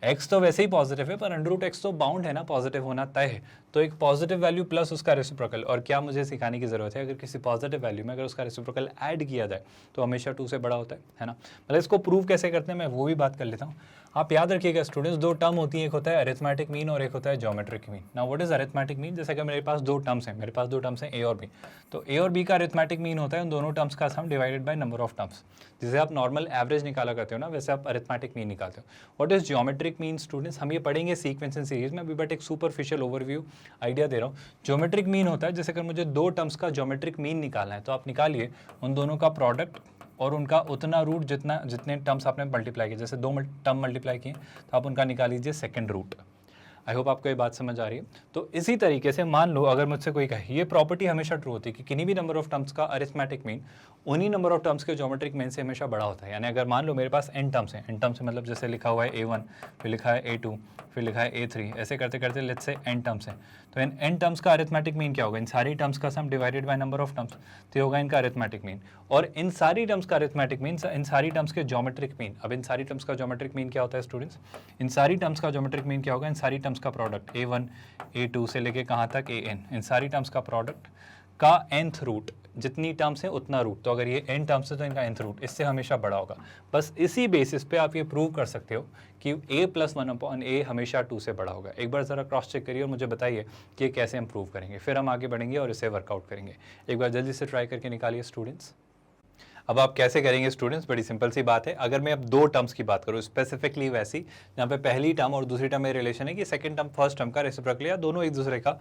x तो वैसे ही पॉजिटिव है, पर √x तो बाउंड है ना, पॉजिटिव होना तय है। तो एक पॉजिटिव वैल्यू प्लस उसका रेसिप्रोकल, और क्या मुझे सिखाने की ज़रूरत है, अगर किसी पॉजिटिव वैल्यू में अगर उसका रेसिप्रोकल ऐड किया जाए तो हमेशा 2 से बड़ा होता है ना। मतलब इसको प्रूव कैसे करते हैं मैं वो भी बात कर लेता हूँ। आप याद रखिएगा स्टूडेंट्स, 2 टर्म होती है, एक होता है अरिथमेटिक मीन और एक होता है geometric mean. Now what is arithmetic mean? जैसे कि मेरे पास 2 टर्म्स हैं, मेरे पास 2 टर्म्स हैं a और b, तो a और b का अरिथमेटिक मीन होता है उन दोनों टर्म्स का सम divided by number of terms. जैसे आप नॉर्मल एवरेज निकाला करते हो ना, वैसे आप अरिथमेटिक मीन निकालते हो। What is geometric mean students? हम ये पढ़ेंगे सीक्वेंस एंड सीरीज में, अभी बट एक सुपरफिशियल ओवरव्यू आइडिया दे रहा हूँ। ज्योमेट्रिक मीन होता है जैसे अगर मुझे 2 टर्म्स का ज्योमेट्रिक मीन निकालना है तो आप निकालिए उन दोनों का प्रोडक्ट और उनका उतना रूट जितने टर्म्स आपने मल्टीप्लाई किए। जैसे 2 टर्म मल्टीप्लाई किए तो आप उनका निकाल लीजिए सेकंड रूट। आई होप आपको ये बात समझ आ रही है। तो इसी तरीके से मान लो अगर मुझसे कोई कहे, ये प्रॉपर्टी हमेशा ट्रू होती है कि किन्हीं भी नंबर ऑफ टर्म्स का अरिथमेटिक मीन उन्हीं नंबर ऑफ टर्म्स के ज्योमेट्रिक मीन से हमेशा बड़ा होता है। यानी अगर मान लो मेरे पास n टर्म्स हैं, n टर्म्स मतलब जैसे लिखा हुआ है a1, फिर लिखा है a2, फिर लिखा है a3, ऐसे करते करते लेट्स से n टर्म्स हैं, तो इन n टर्म्स का अरिथमेटिक मीन क्या होगा? इन सारी टर्म्स का सम divided by number of terms, तो होगा इनका अरिथमेटिक मीन। और इन सारी टर्म्स का अरिथमेटिक मीन इन सारी टर्म्स के ज्योमेट्रिक मीन। अब इन सारी टर्म्स का ज्योमेट्रिक मीन क्या होता है स्टूडेंट्स? इन सारी टर्म्स का ज्योमेट्रिक मीन क्या होगा? इन सारी टर्म्स का प्रोडक्ट a1 a2 से लेके कहाँ तक an, इन सारी टर्म्स का प्रोडक्ट का nth रूट, जितनी टर्म्स है उतना रूट। तो अगर ये n टर्म्स है तो इनका nth रूट इससे हमेशा बड़ा होगा। बस इसी बेसिस पे आप ये प्रूव कर सकते हो कि a प्लस 1 अपॉन a हमेशा 2 से बड़ा होगा। एक बार ज़रा क्रॉस चेक करिए और मुझे बताइए कि ये कैसे हम प्रूव करेंगे, फिर हम आगे बढ़ेंगे और इसे वर्कआउट करेंगे। एक बार जल्दी से ट्राई करके निकालिए स्टूडेंट्स। अब आप कैसे करेंगे स्टूडेंट्स, बड़ी सिंपल सी बात है। अगर मैं अब दो टर्म्स की बात करूँ स्पेसिफिकली वैसी, जहाँ पे पहली टर्म और दूसरी टर्म में रिलेशन है कि सेकंड टर्म फर्स्ट टर्म का रेसिप्रोकल या दोनों एक दूसरे का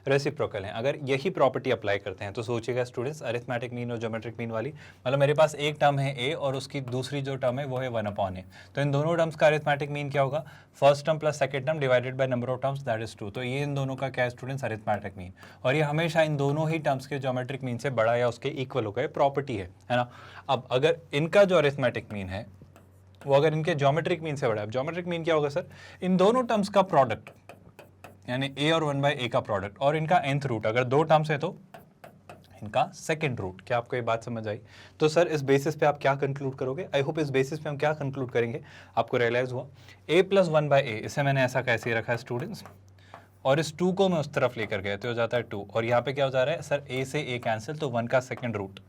रेसिप्रोकल है, अगर यही प्रॉपर्टी अप्लाई करते हैं तो सोचिएगा स्टूडेंट्स अरिथमेटिक मीन और ज्योमेट्रिक मीन वाली, मतलब मेरे पास एक टर्म है ए और उसकी दूसरी जो टर्म है वो है 1/a, तो इन दोनों टर्म्स का अरिथमेटिक मीन क्या होगा, first term plus second term divided by number of terms that is 2, तो ये इन दोनों का क्या है स्टूडेंट्स, अरिथमेटिक मीन, और ये हमेशा इन दोनों ही टर्म्स के ज्योमेट्रिक मीन से बड़ा या उसके इक्वल होगा, प्रॉपर्टी है ना। अब अगर इनका जो अरिथमेटिक मीन है वो अगर इनके ज्योमेट्रिक मीन से बड़ा है, ज्योमेट्रिक मीन क्या होगा सर, इन दोनों टर्म्स का प्रोडक्ट यानी a और 1/a का प्रोडक्ट और इनका nth रूट, अगर दो टर्म्स है तो इनका सेकंड रूट। क्या आपको ये बात समझ आई? तो सर इस बेसिस पे आप क्या कंक्लूड करोगे? आई होप इस बेसिस पे हम क्या कंक्लूड करेंगे आपको रियलाइज हुआ। a + 1/a, इसे मैंने ऐसा कैसे रखा है स्टूडेंट्स, और इस 2 को मैं उस तरफ लेकर गया तो हो जाता है 2, और यहाँ पे क्या हो जा रहा है सर, a से a कैंसिल, तो 1 का सेकंड रूट,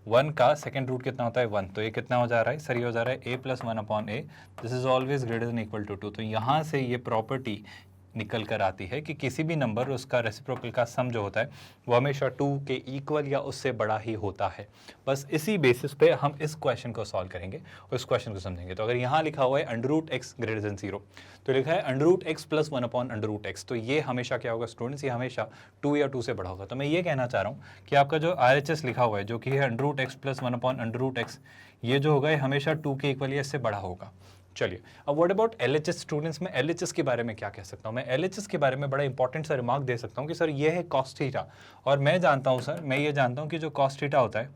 1 का सेकंड रूट कितना होता है 1, तो ये कितना हो जा रहा है सर, ये हो जा रहा है a + 1/a, this is always greater than equal to 2, तो यहाँ से ये प्रॉपर्टी निकल कर आती है कि किसी भी नंबर उसका रेसिप्रोकल का सम जो होता है वो हमेशा 2 के इक्वल या उससे बड़ा ही होता है। बस इसी बेसिस पे हम इस क्वेश्चन को सॉल्व करेंगे और इस क्वेश्चन को समझेंगे। तो अगर यहाँ लिखा हुआ है √x ग्रेटर देन 0, तो लिखा है √x + 1/√x, तो ये हमेशा क्या होगा स्टूडेंट्स, ये हमेशा 2 या 2 से बड़ा होगा। तो मैं ये कहना चाह रहा हूँ कि आपका जो RHS लिखा हुआ है जो कि है √x + 1/√x, ये जो होगा ये हमेशा 2 के इक्वल या इससे बड़ा होगा। चलिए अब व्हाट अबाउट LHS स्टूडेंट्स, मैं LHS के बारे में क्या कह सकता हूँ? मैं LHS के बारे में बड़ा इंपॉर्टेंट सा रिमार्क दे सकता हूँ कि सर ये है cos थीटा, और मैं जानता हूँ सर, मैं ये जानता हूँ कि जो cos थीटा होता है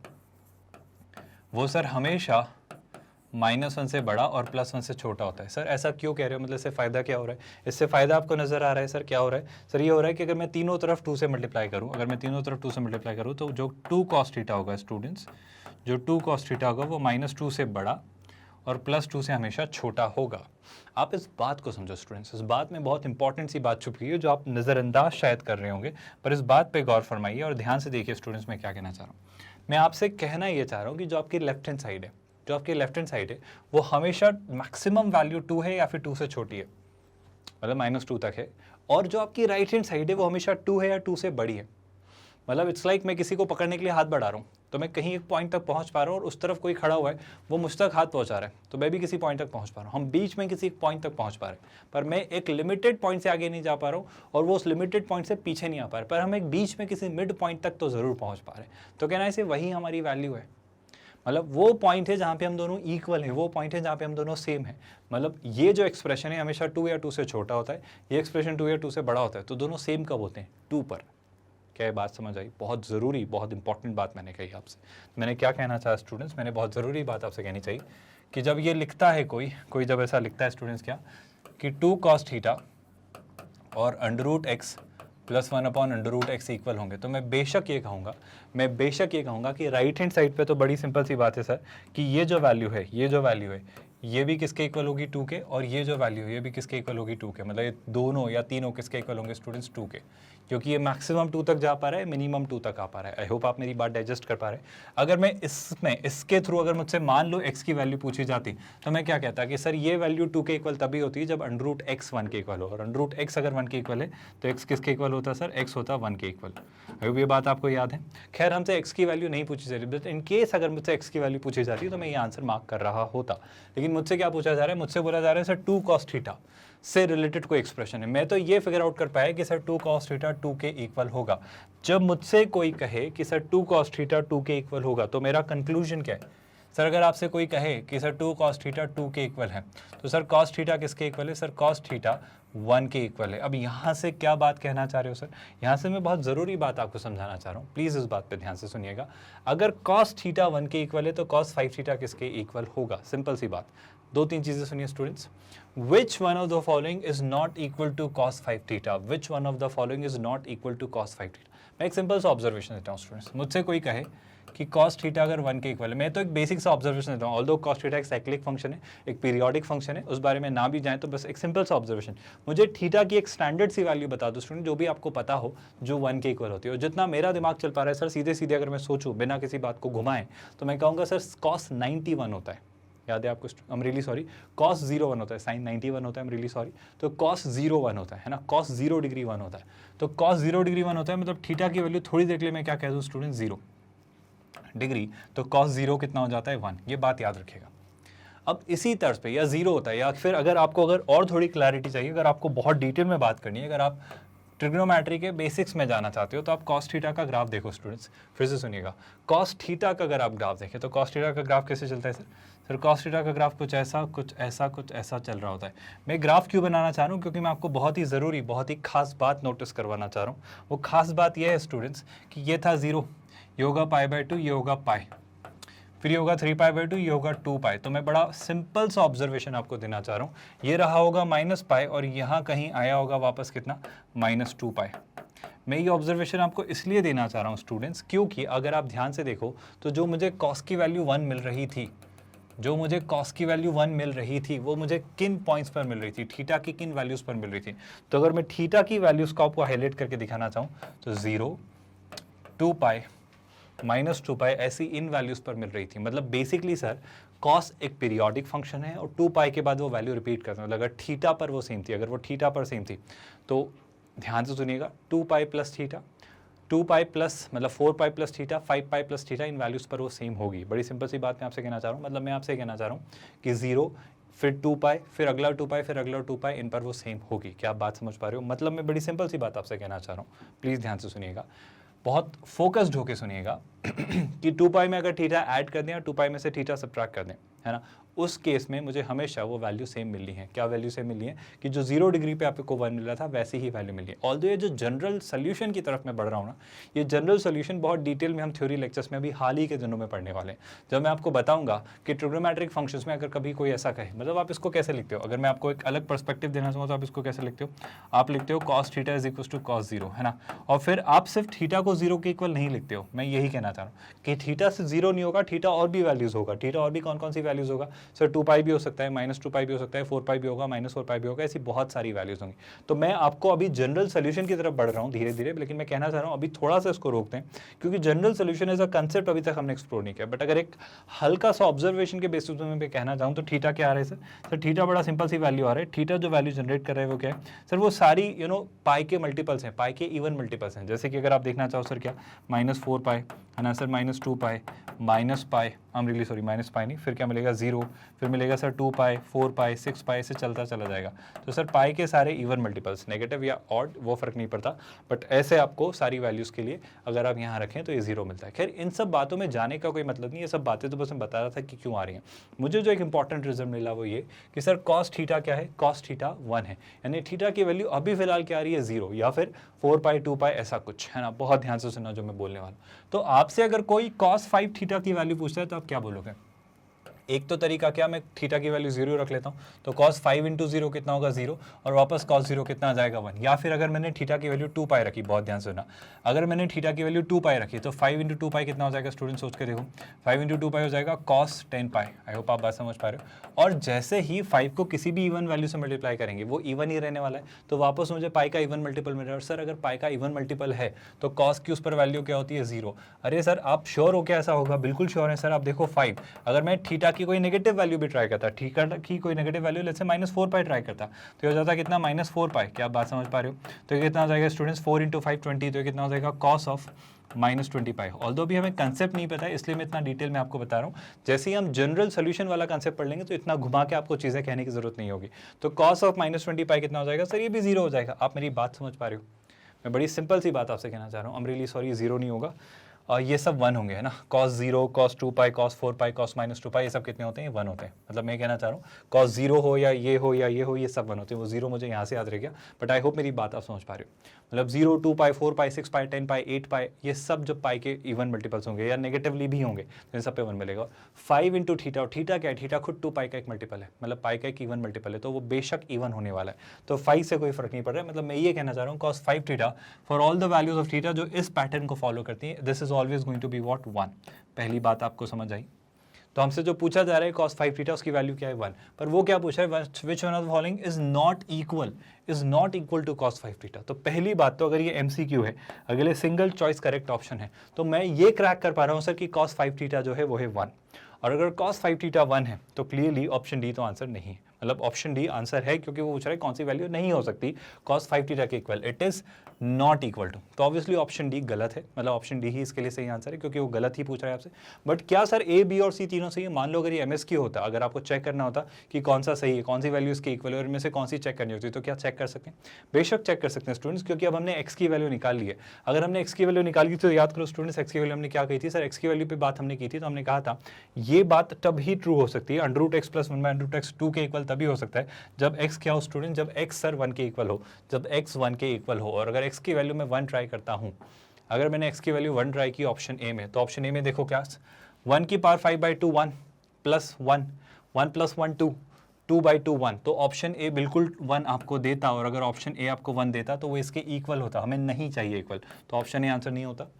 वो सर हमेशा -1 से बड़ा और +1 से छोटा होता है। सर ऐसा क्यों कह रहे हो, मतलब इससे फ़ायदा क्या हो रहा है? इससे फ़ायदा आपको नज़र आ रहा है सर, क्या हो रहा है सर, ये हो रहा है कि अगर मैं तीनों तरफ 2 से मल्टीप्लाई करूँ, अगर मैं तीनों तरफ 2 से मल्टीप्लाई करूँ तो जो 2 cos थीटा होगा स्टूडेंट्स, जो 2 cos थीटा होगा वो -2 से बड़ा और +2 से हमेशा छोटा होगा। आप इस बात को समझो स्टूडेंट्स, इस बात में बहुत इंपॉर्टेंट सी बात छुपी है जो आप नज़रअंदाज शायद कर रहे होंगे, पर इस बात पे गौर फरमाइए और ध्यान से देखिए स्टूडेंट्स, मैं क्या कहना चाह रहा हूँ। मैं आपसे कहना ये चाह रहा हूँ कि जो आपकी लेफ्ट हैंड साइड है, जो आपकी लेफ्ट हैंड साइड है वो हमेशा मैक्सिमम वैल्यू 2 है या फिर 2 से छोटी है, मतलब -2 तक है, और जो आपकी राइट हैंड साइड है वो हमेशा 2 है या 2 से बड़ी है। मतलब इट्स लाइक मैं किसी को पकड़ने के लिए हाथ बढ़ा रहा हूँ तो मैं कहीं एक पॉइंट तक पहुँच पा रहा हूँ और उस तरफ कोई खड़ा हुआ है वो मुझ तक हाथ पहुँचा रहा है तो मैं भी किसी पॉइंट तक पहुँच पा रहा हूँ, हम बीच में किसी पॉइंट तक पहुँच पा रहे हैं, पर मैं एक लिमिटेड पॉइंट से आगे नहीं जा पा रहा हूँ और वो उस लिमिटेड पॉइंट से पीछे नहीं आ पा रहे, पर हम एक बीच में किसी मिड पॉइंट तक तो ज़रूर पहुँच पा रहे हैं। तो कहना है वही हमारी वैल्यू है, मतलब वो पॉइंट है जहाँ पे हम दोनों इक्वल हैं, वो पॉइंट है जहाँ पे हम दोनों सेम है। मतलब ये जो एक्सप्रेशन है हमेशा 2 या 2 से छोटा होता है, ये एक्सप्रेशन 2 या 2 से बड़ा होता है, तो दोनों सेम कब होते हैं? 2 पर। क्या ये बात समझ आई? बहुत ज़रूरी, बहुत इंपॉर्टेंट बात मैंने कही आपसे। मैंने क्या कहना चाहा स्टूडेंट्स, मैंने बहुत ज़रूरी बात आपसे कहनी चाहिए कि जब ये लिखता है कोई जब ऐसा लिखता है स्टूडेंट्स क्या कि 2 cos थीटा और √x + 1/√x इक्वल होंगे, तो मैं बेशक ये कहूँगा कि राइट हैंड साइड पे तो बड़ी सिंपल सी बात है सर कि ये जो वैल्यू है ये भी किसके इक्वल होगी 2 के, और ये जो वैल्यू है ये भी किसके इक्वल होगी 2 के, मतलब ये दोनों या तीनों किसके इक्वल होंगे स्टूडेंट्स 2 के, क्योंकि ये मैक्सिमम 2 तक जा पा रहा है, मिनिमम 2 तक आ पा रहा है। आई होप आप मेरी बात डाइजेस्ट कर पा रहे हैं। अगर मैं इसके थ्रू अगर मुझसे मान लो x की वैल्यू पूछी जाती तो मैं क्या कहता कि सर ये वैल्यू 2 के इक्वल तभी होती है जब √x 1 के इक्वल हो, और √x अगर 1 के इक्वल है तो x किसके इक्वल होता है सर, x होता 1 के इक्वल। आई होप ये बात आपको याद है। खैर हमसे x की वैल्यू नहीं पूछी जा रही, बट इन केस अगर मुझसे x की वैल्यू पूछी जाती तो मैं ये आंसर मार्क कर रहा होता, लेकिन मुझसे क्या पूछा जा रहा है, मुझसे बोला जा रहा है सर 2 cos थीटा से रिलेटेड कोई एक्सप्रेशन है। मैं तो ये फिगर आउट कर पाया कि सर 2 cos थीटा 2 के इक्वल होगा। जब मुझसे कोई कहे कि सर 2 cos थीटा 2 के इक्वल होगा तो मेरा कंक्लूजन क्या है सर? अगर आपसे कोई कहे कि सर 2 cos थीटा 2 के इक्वल है तो सर cos थीटा किसके इक्वल है? सर cos थीटा 1 के इक्वल है। अब यहाँ से क्या बात कहना चाह रहे हो सर? यहाँ से मैं बहुत ज़रूरी बात आपको समझाना चाह रहा हूँ, प्लीज़ इस बात पे ध्यान से सुनिएगा। अगर cos थीटा 1 के इक्वल है तो cos 5 थीटा किसके इक्वल होगा? सिंपल सी बात। 2-3 चीज़ें सुनिए students. Which one of the following is not equal to cos 5 theta? Which one of the following is not equal to cos 5 theta? मैं एक सिंपल सा ऑब्जर्वेशन देता हूँ स्टूडेंट्स। मुझसे कोई कहे कि cos थीटा अगर 1 के इक्वल है, मैं तो एक बेसिक सा ऑब्जर्वेशन देता हूँ, ऑल्दो cos थीटा एक साइक्लिक फंक्शन है, एक पीरियोडिक फंक्शन है, उस बारे में ना भी जाए तो बस एक सिंपल सा ऑब्जर्वेशन, मुझे थीटा की एक स्टैंडर्ड सी वैल्यू बता दो स्टूडेंट जो भी आपको पता हो जो 1 के इक्वल होती है। और जितना मेरा दिमाग चल पा रहा है सर, सीधे सीधे अगर मैं सोचूँ बिना किसी बात को घुमाएं तो मैं कहूँगा सर cos 91 होता है। याद है आपको? आई एम रियली सॉरी, cos 01 होता है, sin 91 होता है, आई एम रियली सॉरी, तो cos 01 होता है ना, cos 0 डिग्री 1 होता है। तो cos 0 डिग्री 1 होता है, मतलब थीटा की वैल्यू थोड़ी देर के लिए मैं क्या कह दूँ स्टूडेंट 0, डिग्री तो कॉस 0 कितना हो जाता है 1, ये बात याद रखिएगा। अब इसी तर्ज पे या 0 होता है, या फिर अगर आपको और थोड़ी क्लैरिटी चाहिए, अगर आपको बहुत डिटेल में बात करनी है, अगर आप ट्रिग्नोमेट्री के बेसिक्स में जाना चाहते हो तो आप कॉस थीटा का ग्राफ देखो स्टूडेंट्स, फिर से सुनिएगा। कॉस थीटा का अगर आप ग्राफ देखें तो कॉस थीटा का ग्राफ कैसे चलता है सर कॉस थीटा का ग्राफ कुछ ऐसा कुछ ऐसा कुछ ऐसा चल रहा होता है। मैं ग्राफ क्यों बनाना चाह रहा हूँ, क्योंकि मैं आपको बहुत ही ज़रूरी, बहुत ही खास बात नोटिस करवाना चाह रहा हूँ। वो खास बात यह है स्टूडेंट्स कि ये था 0, ये होगा π/2, ये होगा पाई, फिर ये होगा 3π/2, ये होगा 2π। तो मैं बड़ा सिंपल सा ऑब्जर्वेशन आपको देना चाह रहा हूँ, ये रहा होगा -π और यहाँ कहीं आया होगा वापस कितना -2π। मैं ये ऑब्जर्वेशन आपको इसलिए देना चाह रहा हूँ स्टूडेंट्स, क्योंकि अगर आप ध्यान से देखो तो जो मुझे कॉस की वैल्यू 1 मिल रही थी, जो मुझे कॉस की वैल्यू 1 मिल रही थी, वो मुझे किन पॉइंट्स पर मिल रही थी, थीटा की किन वैल्यूज़ पर मिल रही थी। तो अगर मैं थीटा की वैल्यूज़ को आपको हाईलाइट करके दिखाना चाहूँ तो 0, 2π, -2π ऐसी इन वैल्यूज़ पर मिल रही थी। मतलब बेसिकली सर कॉस एक पीरियोडिक फंक्शन है और 2π के बाद वो वैल्यू रिपीट करता है। मतलब अगर थीटा पर वो सेम थी, अगर वो थीटा पर सेम थी तो ध्यान से सुनिएगा, 2π प्लस थीटा, 2π प्लस मतलब 4π प्लस थीटा, 5π प्लस थीटा, इन वैल्यूज़ पर वो सेम होगी। बड़ी सिंपल सी बात मैं आपसे कहना चाह रहा हूँ। मतलब मैं आपसे कहना चाह रहा हूँ कि 0, फिर 2π, फिर अगला 2π, फिर अगला 2π, इन पर वो सेम होगी। क्या आप बात समझ पा रहे हो? मतलब मैं बड़ी सिंपल सी बात आपसे कहना चाह रहा हूँ, प्लीज़ ध्यान से सुनिएगा, बहुत फोकस्ड होके सुनिएगा कि 2π में अगर थीटा ऐड कर दें और 2π में से थीटा सब्ट्रैक्ट कर दें, है ना, उस केस में मुझे हमेशा वो वैल्यू सेम मिलनी है। क्या वैल्यू सेम मिलनी है कि जो 0 डिग्री पे आपको 1 मिल रहा था वैसी ही वैल्यू मिली है। ऑल्दो ये जो जनरल सोल्यूशन की तरफ मैं बढ़ रहा हूँ ना, ये जनरल सोल्यूशन बहुत डिटेल में हम थ्योरी लेक्चर्स में अभी हाल ही के दिनों में पढ़ने वाले हैं, जब मैं आपको बताऊंगा कि ट्रिग्नोमेट्रिक फंक्शंस में अगर कभी कोई ऐसा कहे, मतलब आप इसको कैसे लिखते हो, अगर मैं आपको एक अलग पर्सपेक्टिव देना चाहूँ तो आप इसको कैसे लिखते हो, आप लिखते हो cos theta is equal to cos 0, है ना, और फिर आप सिर्फ थीटा को 0 के इक्वल नहीं लिखते हो। मैं यही कहना चाह रहा हूँ कि थीटा से 0 नहीं होगा, थीटा और भी वैल्यूज होगा। थीटा और भी कौन कौन सी वैल्यूज होगा सर, 2π भी हो सकता है, -2π भी हो सकता है, 4π भी होगा, -4π भी होगा, ऐसी बहुत सारी वैल्यूज होंगी। तो मैं आपको अभी जनरल सोल्यूशन की तरफ बढ़ रहा हूँ धीरे धीरे, लेकिन मैं कहना चाह रहा हूँ अभी थोड़ा सा इसको रोकते हैं, क्योंकि general solution as a concept अभी तक हमने एक्सप्लोर नहीं किया। बट अगर एक हल्का सा ऑब्जर्वेशन के बेसिस पे मैं कहना चाहूँ तो थीटा क्या आ रहा है सर थीटा बड़ा सिंपल सी वैल्यू आ रहा है। थीटा जो वैल्यू जनरेट कर रहा है वो क्या है सर, वो सारी पाई के मल्टीपल्स हैं, पाई के इवन मल्टीपल्स हैं। जैसे कि अगर आप देखना चाहो सर क्या -4π है ना sir, -2π, -π, I am really sorry, -π नहीं, फिर क्या मिलेगा 0, फिर मिलेगा सर 2π, 4π, 6π, ऐसे चलता चला जाएगा। तो सर पाई के सारे इवन मल्टीपल्स, नेगेटिव या ऑड वो फर्क नहीं पड़ता, बट ऐसे आपको सारी वैल्यूज़ के लिए अगर आप यहाँ रखें तो ये 0 मिलता है। खैर इन सब बातों में जाने का कोई मतलब नहीं, ये सब बातें तो बस मैं बता रहा था कि क्यों आ रही हैं। मुझे जो एक इंपॉर्टेंट रिजल्ट मिला वो ये कि सर कॉस थीटा क्या है, कॉस थीटा 1 है, यानी थीटा की वैल्यू अभी फिलहाल क्या आ रही है 0 या फिर 4π 2π ऐसा कुछ, है ना। बहुत ध्यान से सुनना जो मैं बोलने वाला। तो आपसे अगर कोई cos 5 थीटा की वैल्यू पूछता है तो आप क्या बोलोगे? एक तो तरीका क्या, मैं थीटा की वैल्यू 0 रख लेता हूँ तो cos 5 इंटू 0 कितना होगा 0 और वापस cos 0 कितना आ जाएगा 1। या फिर अगर मैंने थीटा की वैल्यू 2π रखी, बहुत ध्यान से सुना, अगर मैंने थीटा की वैल्यू 2π रखी तो 5 इंटू 2π कितना हो जाएगा स्टूडेंट, सोच के देखो, 5 इंटू 2π हो जाएगा cos 10π। आई होप आप बात समझ पा रहे हो। और जैसे ही 5 को किसी भी इवन वैल्यू से मल्टीप्लाई करेंगे वो इवन ही रहने वाला है, तो वापस मुझे पाई का इवन मल्टीपल मिल रहा है। और सर अगर पाई का इवन मल्टीपल है तो cos की उस पर वैल्यू क्या होती है 0। अरे सर आप श्योर हो क्या ऐसा होगा? बिल्कुल श्योर है सर। आप देखो 5, अगर मैं थीटा की कोई नेगेटिव वैल्यू भी ट्राई करता, थीटा की कोई negative value let's say -4π try करता, तो ये हो जाता कितना -4π। क्या आप बात समझ पा रहे हो? तो ये कितना हो जाएगा स्टूडेंट्स 4 इंटू 5 20, तो ये कितना हो जाएगा cos ऑफ -20π। ऑल्दो भी हमें कंसेप्ट नहीं पता है इसलिए मैं इतना डिटेल में आपको बता रहा हूँ। जैसे ही हम जनरल सोल्यूशन वाला कंसेप्ट पढ़ लेंगे तो इतना घुमा के आपको चीज़ें कहने की जरूरत नहीं होगी। तो cos ऑफ -20π कितना हो जाएगा सर, ये भी 0 हो जाएगा। आप मेरी बात समझ पा रहे हो? मैं बड़ी सिंपल सी बात आपसे कहना चाह रहा हूँ, आई एम रियली सॉरी, 0 नहीं होगा और ये सब 1 होंगे, है ना। cos 0, cos 2π, cos 4π, cos -2π, ये सब कितने होते हैं? 1 होते हैं। मतलब मैं कहना चाह रहा हूँ cos 0 हो या ये हो या ये हो, ये सब 1 होते हैं। वो 0 मुझे यहाँ से याद रह गया, बट आई होप मेरी बात आप समझ पा रहे हो। मतलब 0, 2π, 4π, 6π, 10π, 8π, ये सब जब पाई के इवन मल्टीपल्स होंगे या नेगेटिवली भी होंगे तो इन सब पे 1 मिलेगा। 5 इंटू थीटा, और थीटा क्या है? थीटा खुद 2π का एक मल्टीपल है, मतलब पाई का एक इवन मल्टीपल है, तो वो बेशक इवन होने वाला है। तो 5 से कोई फर्क नहीं पड़ रहा है। मतलब मैं ये कहना चाह रहा हूँ cos 5 theta for all the values of theta जो इस पैटर्न को फॉलो करती है, this is always going to be what 1। पहली बात आपको समझ आई? तो हमसे जो पूछा जा रहा है cos 5 थीटा, उसकी वैल्यू क्या है 1, पर वो क्या पूछा है, which one of the following is not equal to cos 5 theta. तो पहली बात तो अगर ये MCQ है, अगले सिंगल चॉइस करेक्ट ऑप्शन है, तो मैं ये क्रैक कर पा रहा हूँ सर कि cos 5 थीटा जो है वो है 1। और अगर cos 5 थीटा 1 है तो क्लियरली ऑप्शन डी तो आंसर नहीं है। मतलब ऑप्शन डी आंसर है, क्योंकि वो पूछ रहा है कौन सी वैल्यू नहीं हो सकती cos 5θ के equal, it is not equal to. तो ऑब्वियसली ऑप्शन डी गलत है, मतलब ऑप्शन डी ही इसके लिए सही आंसर है, क्योंकि वो गलत ही पूछ रहा है आपसे। बट क्या सर ए, बी और सी तीनों सही है? मान लो अगर ये MSQ होता, अगर आपको चेक करना होता कि कौन सा सही है, कौन सी वैल्यू इसके इक्वल है और इनमें से कौन सी चेक करनी होती, तो क्या चेक कर सकते हैं? बेशक चेक कर सकते हैं स्टूडेंट्स, क्योंकि अब हमने x की वैल्यू निकाल ली है। अगर हमने x की वैल्यू निकाल ली तो याद करो स्टूडेंट्स, x की वैल्यू हमने क्या कही थी सर? x की वैल्यू पे बात हमने की थी, तो हमने कहा था ये बात तब ही ट्रू हो सकती है, √x + 1/√x 2 के इक्वल तभी हो सकता है जब x क्या हो स्टूडेंट, जब x सर 1 के इक्वल हो, जब x 1 के इक्वल हो। और अगर x की वैल्यू में 1 ट्राई करता हूँ, अगर मैंने x की वैल्यू 1 ट्राई की ऑप्शन ए में, तो ऑप्शन ए में देखो क्या, 1 की पावर 5/2 1 + 1 1 + 1 2 2/2 1, तो ऑप्शन ए बिल्कुल 1 आपको देता, और अगर ऑप्शन ए आपको 1 देता तो वो इसके इक्वल होता, हमें नहीं चाहिए इक्वल, तो ऑप्शन ए आंसर नहीं होता।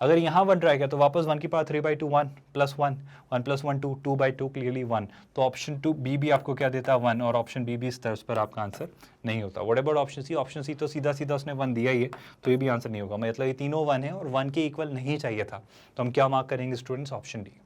अगर यहाँ 1 ट्राई किया तो वापस 1 की पावर 3/2 1 + 1 1 + 1 2 2/2 क्लियरली 1, तो ऑप्शन 2 बी भी आपको क्या देता 1, और ऑप्शन बी भी इस तरह पर आपका आंसर नहीं होता। What about option C? Option C तो सीधा सीधा उसने 1 दिया ही है, तो ये भी आंसर नहीं होगा, मतलब ये तीनों 1 है और 1 के इक्वल नहीं चाहिए था, तो हम क्या मार्क करेंगे स्टूडेंट्स? Option D.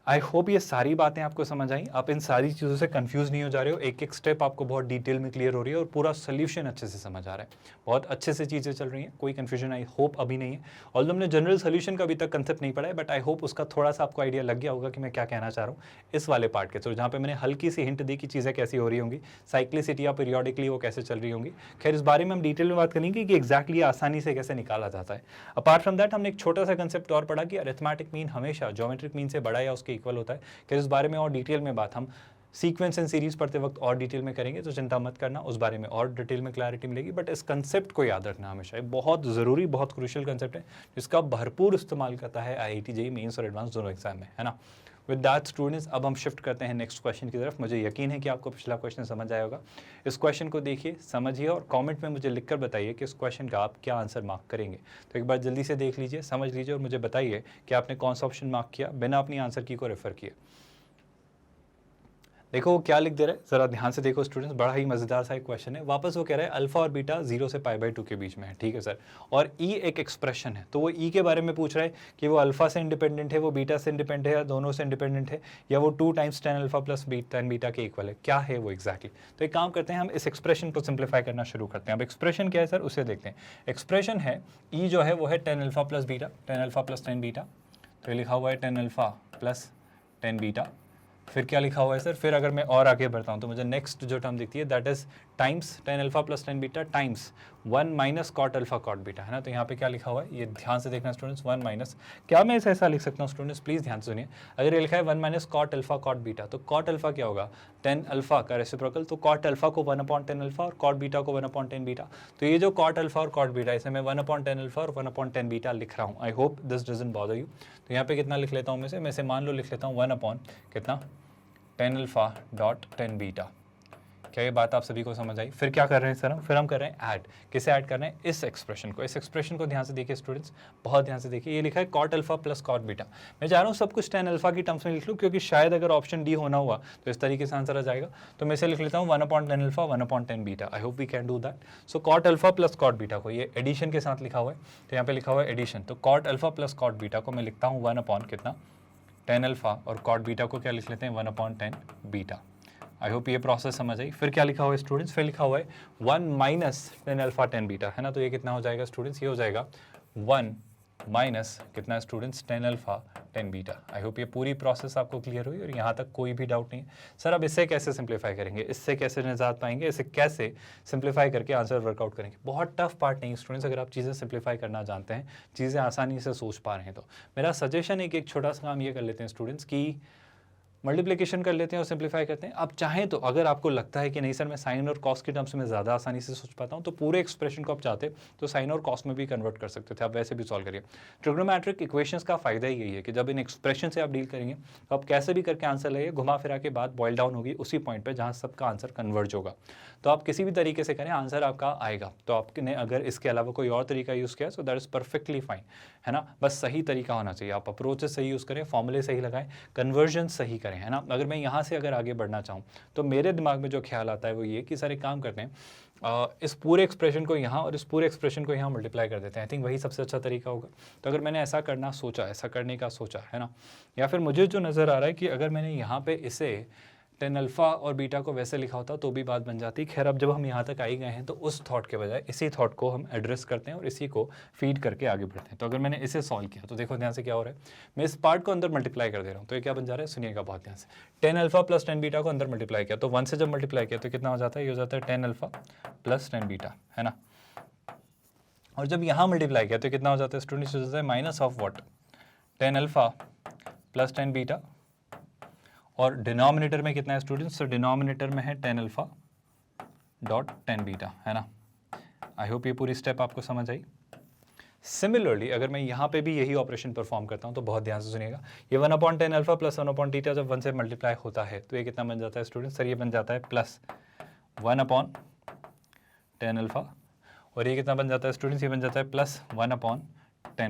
आई होप ये सारी बातें आपको समझ आई, आप इन सारी चीज़ों से कंफ्यूज नहीं हो जा रहे हो, एक एक स्टेप आपको बहुत डिटेल में क्लियर हो रही है और पूरा सोल्यूशन अच्छे से समझ आ रहा है, बहुत अच्छे से चीज़ें चल रही हैं, कोई कंफ्यूजन आई होप अभी नहीं है। और हमने जनरल सोल्यूशन का अभी तक कंसेप्ट नहीं पढ़ा है, बट आई होप उसका थोड़ा सा आपको आइडिया लग गया होगा कि मैं क्या कहना चाह रहा हूँ इस वाले पार्ट के थ्रू, जहाँ पे मैंने हल्की सी हिंट दी कि चीज़ें कैसी हो रही होंगी, साइक्लिसिटी या पीरियोडिकली वो कैसे चल रही होंगी। खैर इस बारे में हम डिटेल में बात करेंगे कि एग्जैक्टली आसानी से कैसे निकाला जाता है। अपार्ट फ्रॉम दैट हमने एक छोटा सा कंसेप्ट और पढ़ा कि अरिथमेटिक मीन हमेशा ज्योमेट्रिक मीन से बड़ा या उसके इक्वल होता है। फिर इस बारे में और डिटेल में बात हम सीक्वेंस एंड सीरीज पढ़ते वक्त और डिटेल में करेंगे, तो चिंता मत करना, उस बारे में और डिटेल में क्लैरिटी मिलेगी। बट इस कंसेप्ट को याद रखना हमेशा, ये बहुत ज़रूरी, बहुत क्रूशियल कंसेप्ट है जिसका भरपूर इस्तेमाल करता है IIT JEE मेंस और एडवांस दोनों एग्जाम में, है ना। विद दैट स्टूडेंट्स, अब हम शिफ्ट करते हैं नेक्स्ट क्वेश्चन की तरफ। मुझे यकीन है कि आपको पिछला क्वेश्चन समझ आया होगा। इस क्वेश्चन को देखिए, समझिए और कमेंट में मुझे लिखकर बताइए कि इस क्वेश्चन का आप क्या आंसर मार्क करेंगे। तो एक बार जल्दी से देख लीजिए, समझ लीजिए और मुझे बताइए कि आपने कौन सा ऑप्शन मार्क किया बिना अपनी आंसर की को रेफर किए। देखो वो क्या लिख दे रहा है, जरा ध्यान से देखो स्टूडेंट्स, बड़ा ही मजेदार सा एक क्वेश्चन है। वापस वो कह रहा है अल्फा और बीटा 0 से π/2 के बीच में है, ठीक है सर, और ई एक एक्सप्रेशन है, तो वो ई के बारे में पूछ रहा है कि वो अल्फा से इंडिपेंडेंट है, वो बीटा से इंडिपेंडेंट है, या दोनों से इंडिपेंडेंट है, या वो 2 × tan अल्फा + tan बीटा के इक्वल है, क्या है वो एग्जैक्टली। तो एक काम करते हैं, हम इस एक्सप्रेशन को सिंप्लीफाई करना शुरू करते हैं। अब एक्सप्रेशन क्या है सर, उसे देखते हैं। एक्सप्रेशन है ई जो है वो है tan alpha + beta, tan alpha + tan beta, तो लिखा हुआ है tan अल्फा + tan बीटा। फिर क्या लिखा हुआ है सर, फिर अगर मैं और आगे बढ़ता हूँ तो मुझे नेक्स्ट जो टर्म दिखती है that is times tan alpha + tan beta times 1 - cot alpha cot beta, है ना। तो यहाँ पे क्या लिखा हुआ है, ये ध्यान से देखना स्टूडेंट्स, 1 - क्या मैं इसे ऐसा लिख सकता हूँ स्टूडेंट्स, प्लीज़ ध्यान से सुनिए। अगर ये लिखा है 1 - cot अल्फा cot बीटा, तो cot अल्फा क्या होगा, tan अल्फा का रेसिप्रोकल, तो cot अल्फा को 1/tan अल्फा और cot बीटा को 1/tan बीटा। तो ये जो cot अल्फा और cot बीटा, इसे मैं 1/tan अल्फा और 1/tan बीटा लिख रहा हूँ। I hope this doesn't bother you. तो यहाँ पे कितना लिख लेता हूँ मैं से मान लो लिख लेता हूँ 1/ कितना tan अल्फा tan बीटा। क्या ये बात आप सभी को समझ आई? फिर क्या कर रहे हैं सर, फिर हम कर रहे हैं ऐड। किसे ऐड कर रहे हैं, इस एक्सप्रेशन को। इस एक्सप्रेशन को ध्यान से देखिए स्टूडेंट्स, बहुत ध्यान से देखिए। ये लिखा है cot अल्फा + cot बीटा, मैं चाह रहा हूँ सब कुछ tan अल्फा की टर्म्स में लिख लूँ, क्योंकि शायद अगर ऑप्शन डी होना हुआ तो इस तरीके से आंसर आ जाएगा। तो मैं इसे लिख लेता हूँ 1/tan alpha 1/tan beta. I hope we can do that. So cot alpha + cot beta को ये एडिशन के साथ लिखा हुआ है, तो यहाँ पे लिखा हुआ है एडिशन, तो cot अल्फा + cot बीटा को मैं लिखता हूँ 1/ कितना tan अल्फा, और cot बीटा को क्या लिख लेते हैं 1/tan बीटा। आई होप ये प्रोसेस समझ आई। फिर क्या लिखा हुआ है स्टूडेंट्स, फिर लिखा हुआ है 1 - tan अल्फा tan बीटा, है ना। तो ये कितना हो जाएगा स्टूडेंट्स, ये हो जाएगा 1 - कितना students tan alpha tan beta. I hope ये पूरी प्रोसेस आपको क्लियर हुई और यहाँ तक कोई भी डाउट नहीं है। सर अब इससे कैसे सिंप्लीफाई करेंगे, इससे कैसे निजात पाएंगे, इसे कैसे सिंप्लीफाई करके आंसर वर्कआउट करेंगे। बहुत टफ पार्ट नहीं स्टूडेंट्स, अगर आप चीज़ें सिंप्लीफाई करना जानते हैं, चीज़ें आसानी से सोच पा रहे हैं, तो मेरा सजेशन है कि एक छोटा सा काम ये कर लेते हैं स्टूडेंट्स की मल्टीप्लिकेशन कर लेते हैं और सिंप्लीफाई करते हैं। आप चाहें तो, अगर आपको लगता है कि नहीं सर मैं साइन और कॉस के टर्म्स में ज़्यादा आसानी से सोच पाता हूं, तो पूरे एक्सप्रेशन को आप चाहते तो साइन और कॉस में भी कन्वर्ट कर सकते थे, आप वैसे भी सॉल्व करिए। ट्रिग्नोमेट्रिक इक्वेशंस का फायदा ही यही है कि जब इन एक्सप्रेशन से आप डील करेंगे तो आप कैसे भी करके आंसर लाइए, घुमा फिरा के बात बॉयल डाउन होगी उसी पॉइंट पर जहाँ सबका आंसर कन्वर्ज होगा। तो आप किसी भी तरीके से करें, आंसर आपका आएगा। तो आपने अगर इसके अलावा कोई और तरीका यूज़ किया so that is perfectly fine, है ना। बस सही तरीका होना चाहिए, आप अप्रोचेस सही यूज़ करें, फॉर्मूले सही लगाएं, कन्वर्जन सही करें, है ना। अगर मैं यहाँ से अगर आगे बढ़ना चाहूँ तो मेरे दिमाग में जो ख्याल आता है वो ये कि सर एक काम करते हैं, इस पूरे एक्सप्रेशन को यहाँ और इस पूरे एक्सप्रेशन को यहाँ मल्टीप्लाई कर देते हैं। आई थिंक वही सबसे अच्छा तरीका होगा। तो अगर मैंने ऐसा करना सोचा, ऐसा करने का सोचा, है ना, या फिर मुझे जो नज़र आ रहा है कि अगर मैंने यहाँ पे इसे टेन अल्फा और बीटा को वैसे लिखा होता तो भी बात बन जाती। खैर अब जब हम यहाँ तक आई गए हैं तो उस थॉट के बजाय इसी थॉट को हम एड्रेस करते हैं और इसी को फीड करके आगे बढ़ते हैं। तो अगर मैंने इसे सॉल्व किया तो देखो ध्यान से क्या हो रहा है, मैं इस पार्ट को अंदर मल्टीप्लाई कर दे रहा हूँ, तो ये क्या बन जा रहा है, सुनिएगा बहुत ध्यान से। Tan alpha plus tan beta को अंदर मल्टीप्लाई किया तो 1 से जब मल्टीप्लाई किया तो कितना हो जाता है, ये हो जाता है tan alpha plus tan beta, है ना। और जब यहाँ मल्टीप्लाई किया तो कितना हो जाता है स्टूडेंट्स, हो जाता है minus of what, tan alpha plus tan beta, और डिनोमिनेटर में कितना है स्टूडेंट्स, तो डिनोमिनेटर में है tan alpha dot tan beta, है ना। आई होप ये पूरी स्टेप आपको समझ आई। सिमिलरली अगर मैं यहाँ पे भी यही ऑपरेशन परफॉर्म करता हूँ तो बहुत ध्यान से सुनिएगा, ये 1/10 अल्फा प्लस 1/थीटा जब 1 से मल्टीप्लाई होता है तो ये कितना बन जाता है स्टूडेंट्स, सर ये बन जाता है प्लस 1/10 अल्फा, और ये कितना बन जाता है स्टूडेंट्स, ये बन जाता है प्लस 1/10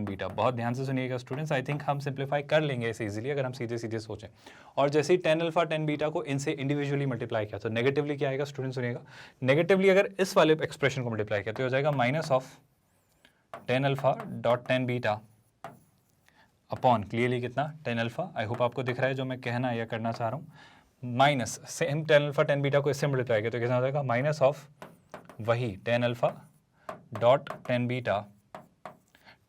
बीटा। बहुत ध्यान से सुनिएगा स्टूडेंट्स, आई थिंक हम सिंप्लीफाई कर लेंगे इसे इजीली अगर हम सीधे सीधे सोचें। और जैसे ही 10 अल्फा 10 बीटा को इनसे इंडिविजुअली मल्टीप्लाई किया तो नेगेटिवली क्या आएगा स्टूडेंट्स, सुनिएगा, नेगेटिवली अगर इस वाले एक्सप्रेशन को मल्टीप्लाई किया तो हो जाएगा minus of 10 alpha dot 10 beta upon clearly कितना 10 अल्फा। आई होप आपको दिख रहा है जो मैं कहना या करना चाह रहा हूँ, माइनस सेम 10 अल्फा 10 बीटा को इससे मल्टीप्लाई किया तो कितना हो जाएगा, माइनस ऑफ वही 10 alpha dot 10 beta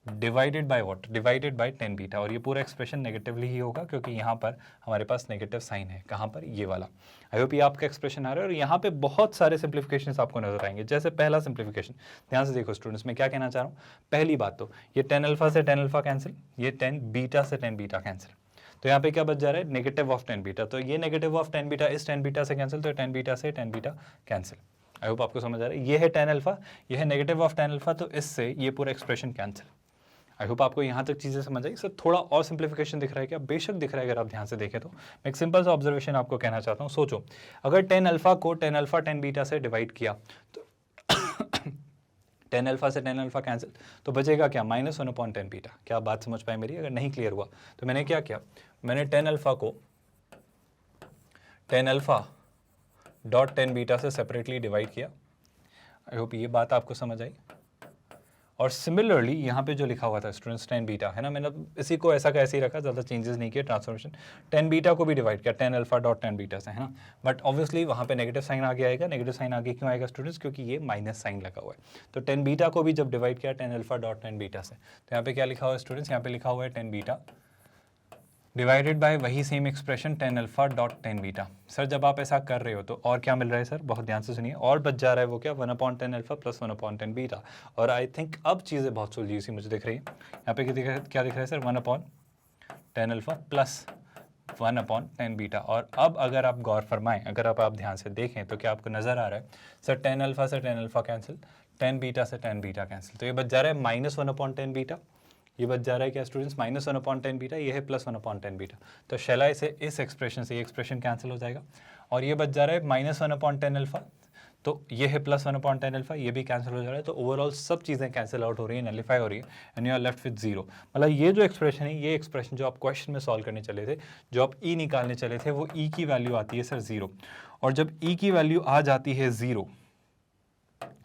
divided by what, divided by 10 beta. और ये पूरा एक्सप्रेशन नेगेटिवली ही होगा क्योंकि यहाँ पर हमारे पास नेगेटिव साइन है, कहाँ पर, ये वाला। आई होप ये आपका एक्सप्रेशन आ रहा है। और यहाँ पे बहुत सारे सिंप्लीफिकेशंस आपको नजर आएंगे। जैसे पहला सिंप्लीफिकेशन, ध्यान से देखो स्टूडेंट्स, मैं क्या कहना चाह रहा हूँ। पहली बात तो ये 10 अल्फा से 10 अल्फा कैंसिल, ये 10 बीटा से 10 बीटा कैंसिल, तो यहाँ पे क्या बच जा रहा है, नेगेटिव ऑफ 10 बीटा। तो ये नेगेटिव ऑफ 10 बीटा इस 10 बीटा से कैंसिल, तो 10 बीटा से 10 बीटा कैंसिल। आई होप आपको समझ आ रहा है। ये है 10 अल्फा, ये है नेगेटिव ऑफ 10 अल्फा, तो इससे ये पूरा एक्सप्रेशन कैंसिल। आई होप आपको यहाँ तक चीज़ें समझ आई। सर थोड़ा और सिंप्लीफिकेशन दिख रहा है क्या, बेशक दिख रहा है अगर आप ध्यान से देखें तो। मैं एक सिंपल सा ऑब्जर्वेशन आपको कहना चाहता हूँ। सोचो अगर 10 अल्फा को 10 अल्फा 10 बीटा से डिवाइड किया तो 10 अल्फा से 10 अल्फा कैंसिल, तो बचेगा क्या, माइनस 1/10 बीटा। क्या आप बात समझ पाए मेरी, अगर नहीं क्लियर हुआ तो मैंने क्या किया, मैंने 10 अल्फा को 10 अल्फा डॉट 10 बीटा से सेपरेटली डिवाइड किया। आई होप ये बात आपको समझ आई। और सिमिलरली यहाँ पे जो लिखा हुआ था स्टूडेंट्स 10 बीटा, है ना, मैंने इसी को ऐसा का ऐसे ही रखा, ज़्यादा चेंजेस नहीं किए, ट्रांसफॉर्मेशन 10 बीटा को भी डिवाइड किया 10 अल्फा डॉट 10 बीटा से, है ना। बट ऑब्वियसली वहाँ पे नेगेटिव साइन आगे आएगा। नेगेटिव साइन आगे क्यों आएगा स्टूडेंट्स, क्योंकि ये माइनस साइन लगा हुआ है। तो 10 बीटा को भी जब डिवाइड किया 10 अल्फा डॉट 10 बीटा से, तो यहाँ पे क्या लिखा हुआ है स्टूडेंट्स, यहाँ पे लिखा हुआ है 10 बीटा डिवाइडेड बाय वही same expression 10 alpha dot 10 beta. Sir जब आप ऐसा कर रहे हो तो और क्या मिल रहा है सर, बहुत ध्यान से सुनिए, और बच जा रहा है वो क्या, 1/10 अल्फा प्लस 1/10 बीटा। और आई थिंक अब चीज़ें बहुत सुलझी सी मुझे दिख रही है। यहाँ पे क्या दिख रहा है सर, 1/10 अल्फा प्लस 1/10 बीटा। और अब अगर आप गौर फरमाएं, अगर आप ध्यान से देखें तो क्या आपको नज़र आ रहा है सर, 10 अल्फा से 10 अल्फा कैंसिल, 10 बीटा से 10 बीटा कैंसिल, तो ये बच जा रहा है माइनस 1/10 बीटा। ये बच जा रहा है क्या स्टूडेंट्स, माइनस 1/10 बीटा, ये है प्लस 1/10 बीटा। तो शैलाई से इस एक्सप्रेशन से ये एक्सप्रेशन कैंसिल हो जाएगा। और ये बच जा रहा है माइनस 1/10 अल्फा, तो ये है प्लस 1/10 अल्फा, ये भी कैंसिल हो जा रहा है। तो ओवरऑल सब चीज़ें कैंसिल आउट हो रही है, नलिफाई हो रही है, and you are left with zero. मतलब ये जो एक्सप्रेशन है, ये एक्सप्रेशन जो आप क्वेश्चन में सॉल्व करने चले थे, जो आप ई निकालने चले थे, वो ई की वैल्यू आती है सर 0। और जब ई की वैल्यू आ जाती है 0,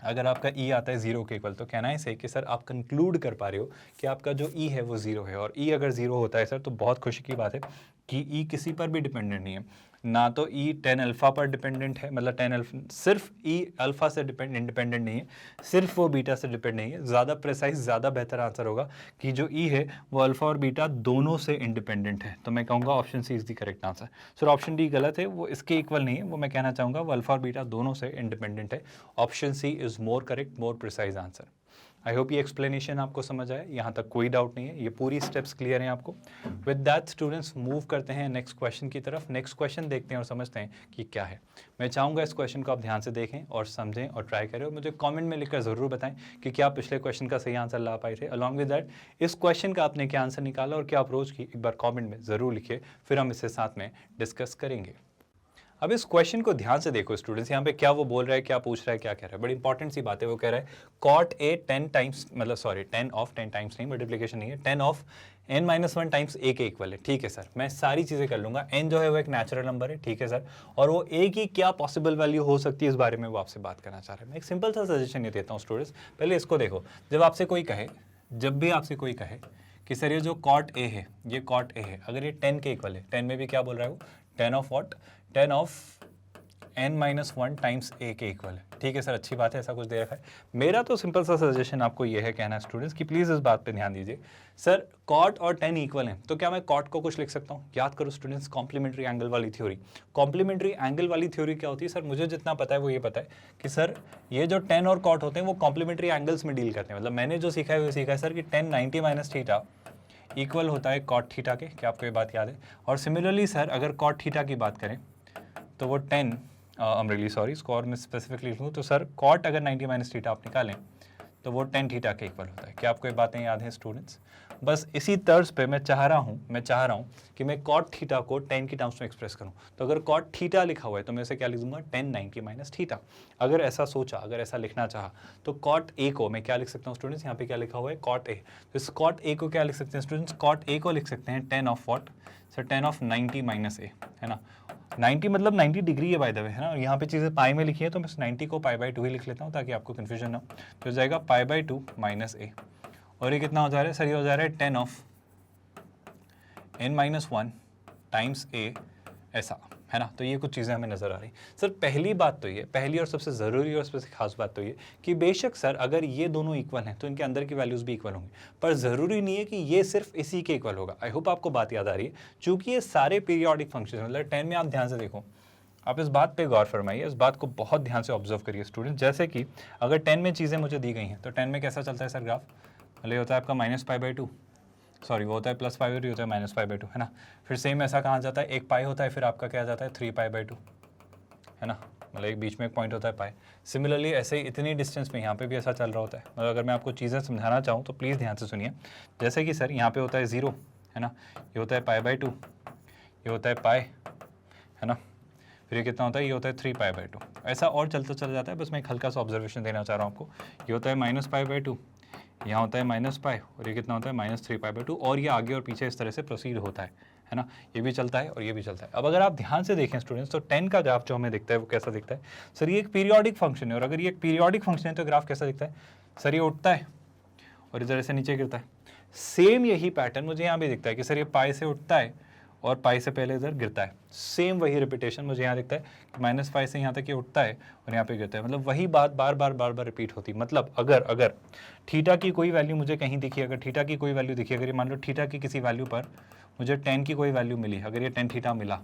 अगर आपका ई आता है 0 के इक्वल, तो कहना है कि सर आप कंक्लूड कर पा रहे हो कि आपका जो ई है वो 0 है। और ई अगर 0 होता है सर तो बहुत खुशी की बात है कि ई किसी पर भी डिपेंडेंट नहीं है, ना तो ई 10 अल्फा पर डिपेंडेंट है, मतलब 10 अल्फा सिर्फ ई अल्फा से इंडिपेंडेंट नहीं है, सिर्फ वो बीटा से डिपेंड नहीं है। ज़्यादा प्रिसाइज, ज़्यादा बेहतर आंसर होगा कि जो ई है वो अल्फा और बीटा दोनों से इंडिपेंडेंट है। तो मैं कहूँगा option C is the correct answer. Sir option D गलत है, वो इसके इक्वल नहीं है, वो मैं कहना चाहूँगा वो अल्फा और बीटा दोनों से इंडिपेंडेंट है। Option C is more correct, more precise answer. I hope ये एक्सप्लेनेशन आपको समझ आए, यहाँ तक कोई डाउट नहीं है, ये पूरी स्टेप्स क्लियर हैं आपको। विद दैट स्टूडेंट्स मूव करते हैं नेक्स्ट क्वेश्चन की तरफ। नेक्स्ट क्वेश्चन देखते हैं और समझते हैं कि क्या है। मैं चाहूँगा इस क्वेश्चन को आप ध्यान से देखें और समझें और ट्राई करें, और मुझे कमेंट में लिखकर ज़रूर बताएं कि क्या पिछले क्वेश्चन का सही आंसर ला पाए थे। अलॉन्ग विद दैट इस क्वेश्चन का आपने क्या आंसर निकाला और क्या अप्रोच की, एक बार कॉमेंट में ज़रूर लिखिए, फिर हम इसे साथ में डिस्कस करेंगे। अब इस क्वेश्चन को ध्यान से देखो स्टूडेंट्स, यहाँ पे क्या वो बोल रहा है, क्या पूछ रहा है, क्या कह रहा है, बड़ी इंपॉर्टेंट सी बात है। वो कह रहा है कॉट ए 10 टाइम्स, मतलब सॉरी 10 ऑफ 10 टाइम्स नहीं, मल्टीप्लिकेशन नहीं है, 10 ऑफ n-1 टाइम्स ए के इक्वल है। ठीक है सर, मैं सारी चीज़ें कर लूँगा। n जो है वो एक नेचुरल नंबर है, ठीक है सर, और वो a की क्या पॉसिबल वैल्यू हो सकती है इस बारे में वो आपसे बात करना चाह रहा है। मैं एक सिंपल सा सजेशन ये देता हूँ स्टूडेंट्स, पहले इसको देखो। जब आपसे कोई कहे, जब भी आपसे कोई कहे कि सर ये जो कॉट ए है, ये कॉट ए है, अगर ये 10 के इक्वल है, 10 में भी क्या बोल रहा है वो, 10 of what, 10 of n-1 times a के इक्वल है। ठीक है सर, अच्छी बात है, ऐसा कुछ दे रखा है। मेरा तो सिंपल सा सजेशन आपको ये है कहना स्टूडेंट्स कि प्लीज़ इस बात पे ध्यान दीजिए। सर कॉट और 10 इक्वल हैं, तो क्या मैं कॉट को कुछ लिख सकता हूँ? याद करो स्टूडेंट्स, कॉम्प्लीमेंट्री एंगल वाली थ्योरी। कॉम्प्लीमेंट्री एंगल वाली थ्योरी क्या होती है सर? मुझे जितना पता है वो ये पता है कि सर ये जो 10 और कॉट होते हैं वो कॉम्प्लीमेंट्री एंगल्स में डील करते हैं। मतलब मैंने जो सीखा है वो सीखा है सर कि 10 90 माइनस थीटा इक्वल होता है कॉट थीटा के। क्या आपको ये बात याद है? और सिमिलरली सर अगर कॉट थीटा की बात करें तो वो 10 आई एम रियली सॉरी, स्कोर में स्पेसिफिकली लिखूँ तो सर कॉट अगर 90 माइनस थीटा आप निकालें तो वो 10 थीटा के इक्वल होता है। क्या आपको ये बातें याद हैं स्टूडेंट्स? बस इसी तर्ज पे मैं चाह रहा हूँ कि मैं कॉट थीटा को 10 की टर्म्स में एक्सप्रेस करूँ। तो अगर कॉट थीटा लिखा हुआ है तो मैं इसे क्या लिख दूंगा? 10 90 माइनस थीटा। अगर ऐसा सोचा, अगर ऐसा लिखना चाहा तो कॉट ए को मैं क्या लिख सकता हूँ स्टूडेंट्स? यहाँ पे क्या लिखा हुआ है? Cot a. तो इस कॉट ए को क्या लिख सकते हैं स्टूडेंट्स? कॉट ए को लिख सकते हैं 10 of what sir? 10 of 90 minus A, है ना। 90 मतलब 90 डिग्री है बाय द वे, है ना। यहाँ पे चीज़ें पाई में लिखी है तो मैं 90 को पाई बाई 2 ही लिख लेता हूँ ताकि आपको कन्फ्यूजन ना हो। तो जाएगा पाई बाई 2 माइनस ए, और ये कितना हो जा रहा है सर? ये हो जा रहा है 10 ऑफ n-1 टाइम्स ए, ऐसा, है ना। तो ये कुछ चीज़ें हमें नज़र आ रही सर। पहली बात तो ये, पहली और सबसे ज़रूरी और सबसे खास बात तो ये कि बेशक सर अगर ये दोनों इक्वल हैं तो इनके अंदर की वैल्यूज़ भी इक्वल होंगी, पर ज़रूरी नहीं है कि ये सिर्फ इसी के इक्वल होगा। आई होप आपको बात याद आ रही है। चूँकि ये सारे पीरियोडिक फंक्शन, मतलब 10 में आप ध्यान से देखो, आप इस बात पे गौर फरमाइए, इस बात को बहुत ध्यान से ऑब्जर्व करिए स्टूडेंट। जैसे कि अगर 10 में चीज़ें मुझे दी गई हैं तो 10 में कैसा चलता है सर ग्राफ? मतलब ये होता है आपका -π/2, सॉरी वो होता है +π/2, होता है -π/2, है ना। फिर सेम ऐसा कहाँ जाता है? एक पाई होता है, फिर आपका क्या जाता है? 3π/2, है ना। मतलब एक बीच में एक पॉइंट होता है पाई। सिमिलरली ऐसे ही इतनी डिस्टेंस में यहाँ पे भी ऐसा चल रहा होता है। मतलब अगर मैं आपको चीज़ें समझाना चाहूँ तो प्लीज़ ध्यान से सुनिए। जैसे कि सर यहाँ पे होता है 0, है ना, ये होता है π/2, ये होता है पाई, है ना। फिर ये कितना होता है? ये होता है 3π/2। ऐसा और चलता चला जाता है। बस मैं एक हल्का सा ऑब्जर्वेशन देना चाह रहा हूँ आपको। ये होता है -π/2, यहाँ होता है -π, और ये कितना होता है? -3π/2, और ये आगे और पीछे इस तरह से प्रोसीड होता है ना। ये भी चलता है और ये भी चलता है। अब अगर आप ध्यान से देखें स्टूडेंट्स तो 10 का ग्राफ जो हमें दिखता है वो कैसा दिखता है सर? ये एक पीरियोडिक फंक्शन है, और अगर ये एक पीरियोडिक फंक्शन है तो ग्राफ कैसा दिखता है सर? ये उठता है और इस तरह से नीचे गिरता है। सेम यही पैटर्न मुझे यहाँ भी दिखता है कि सर ये पाई से उठता है और पाई से पहले इधर गिरता है। सेम वही रिपीटेशन मुझे यहाँ दिखता है कि -π से यहाँ तक ये उठता है और यहाँ पे गिरता है। मतलब वही बात बार बार रिपीट होती है। मतलब अगर थीटा की कोई वैल्यू मुझे कहीं दिखी, अगर थीटा की कोई वैल्यू दिखी, अगर ये मान लो थीटा की किसी वैल्यू पर मुझे 10 की कोई वैल्यू मिली, अगर ये 10 थीटा मिला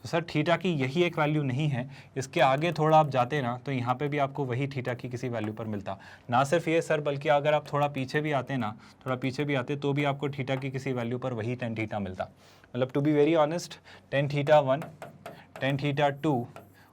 तो सर थीटा की यही एक वैल्यू नहीं है, इसके आगे थोड़ा आप जाते ना तो यहाँ पे भी आपको वही थीटा की किसी वैल्यू पर मिलता। ना सिर्फ ये सर, बल्कि अगर आप थोड़ा पीछे भी आते ना, थोड़ा पीछे भी आते तो भी आपको थीटा की किसी वैल्यू पर वही 10 थीटा मिलता। मतलब to be very honest, 10 theta 1, 10 theta 2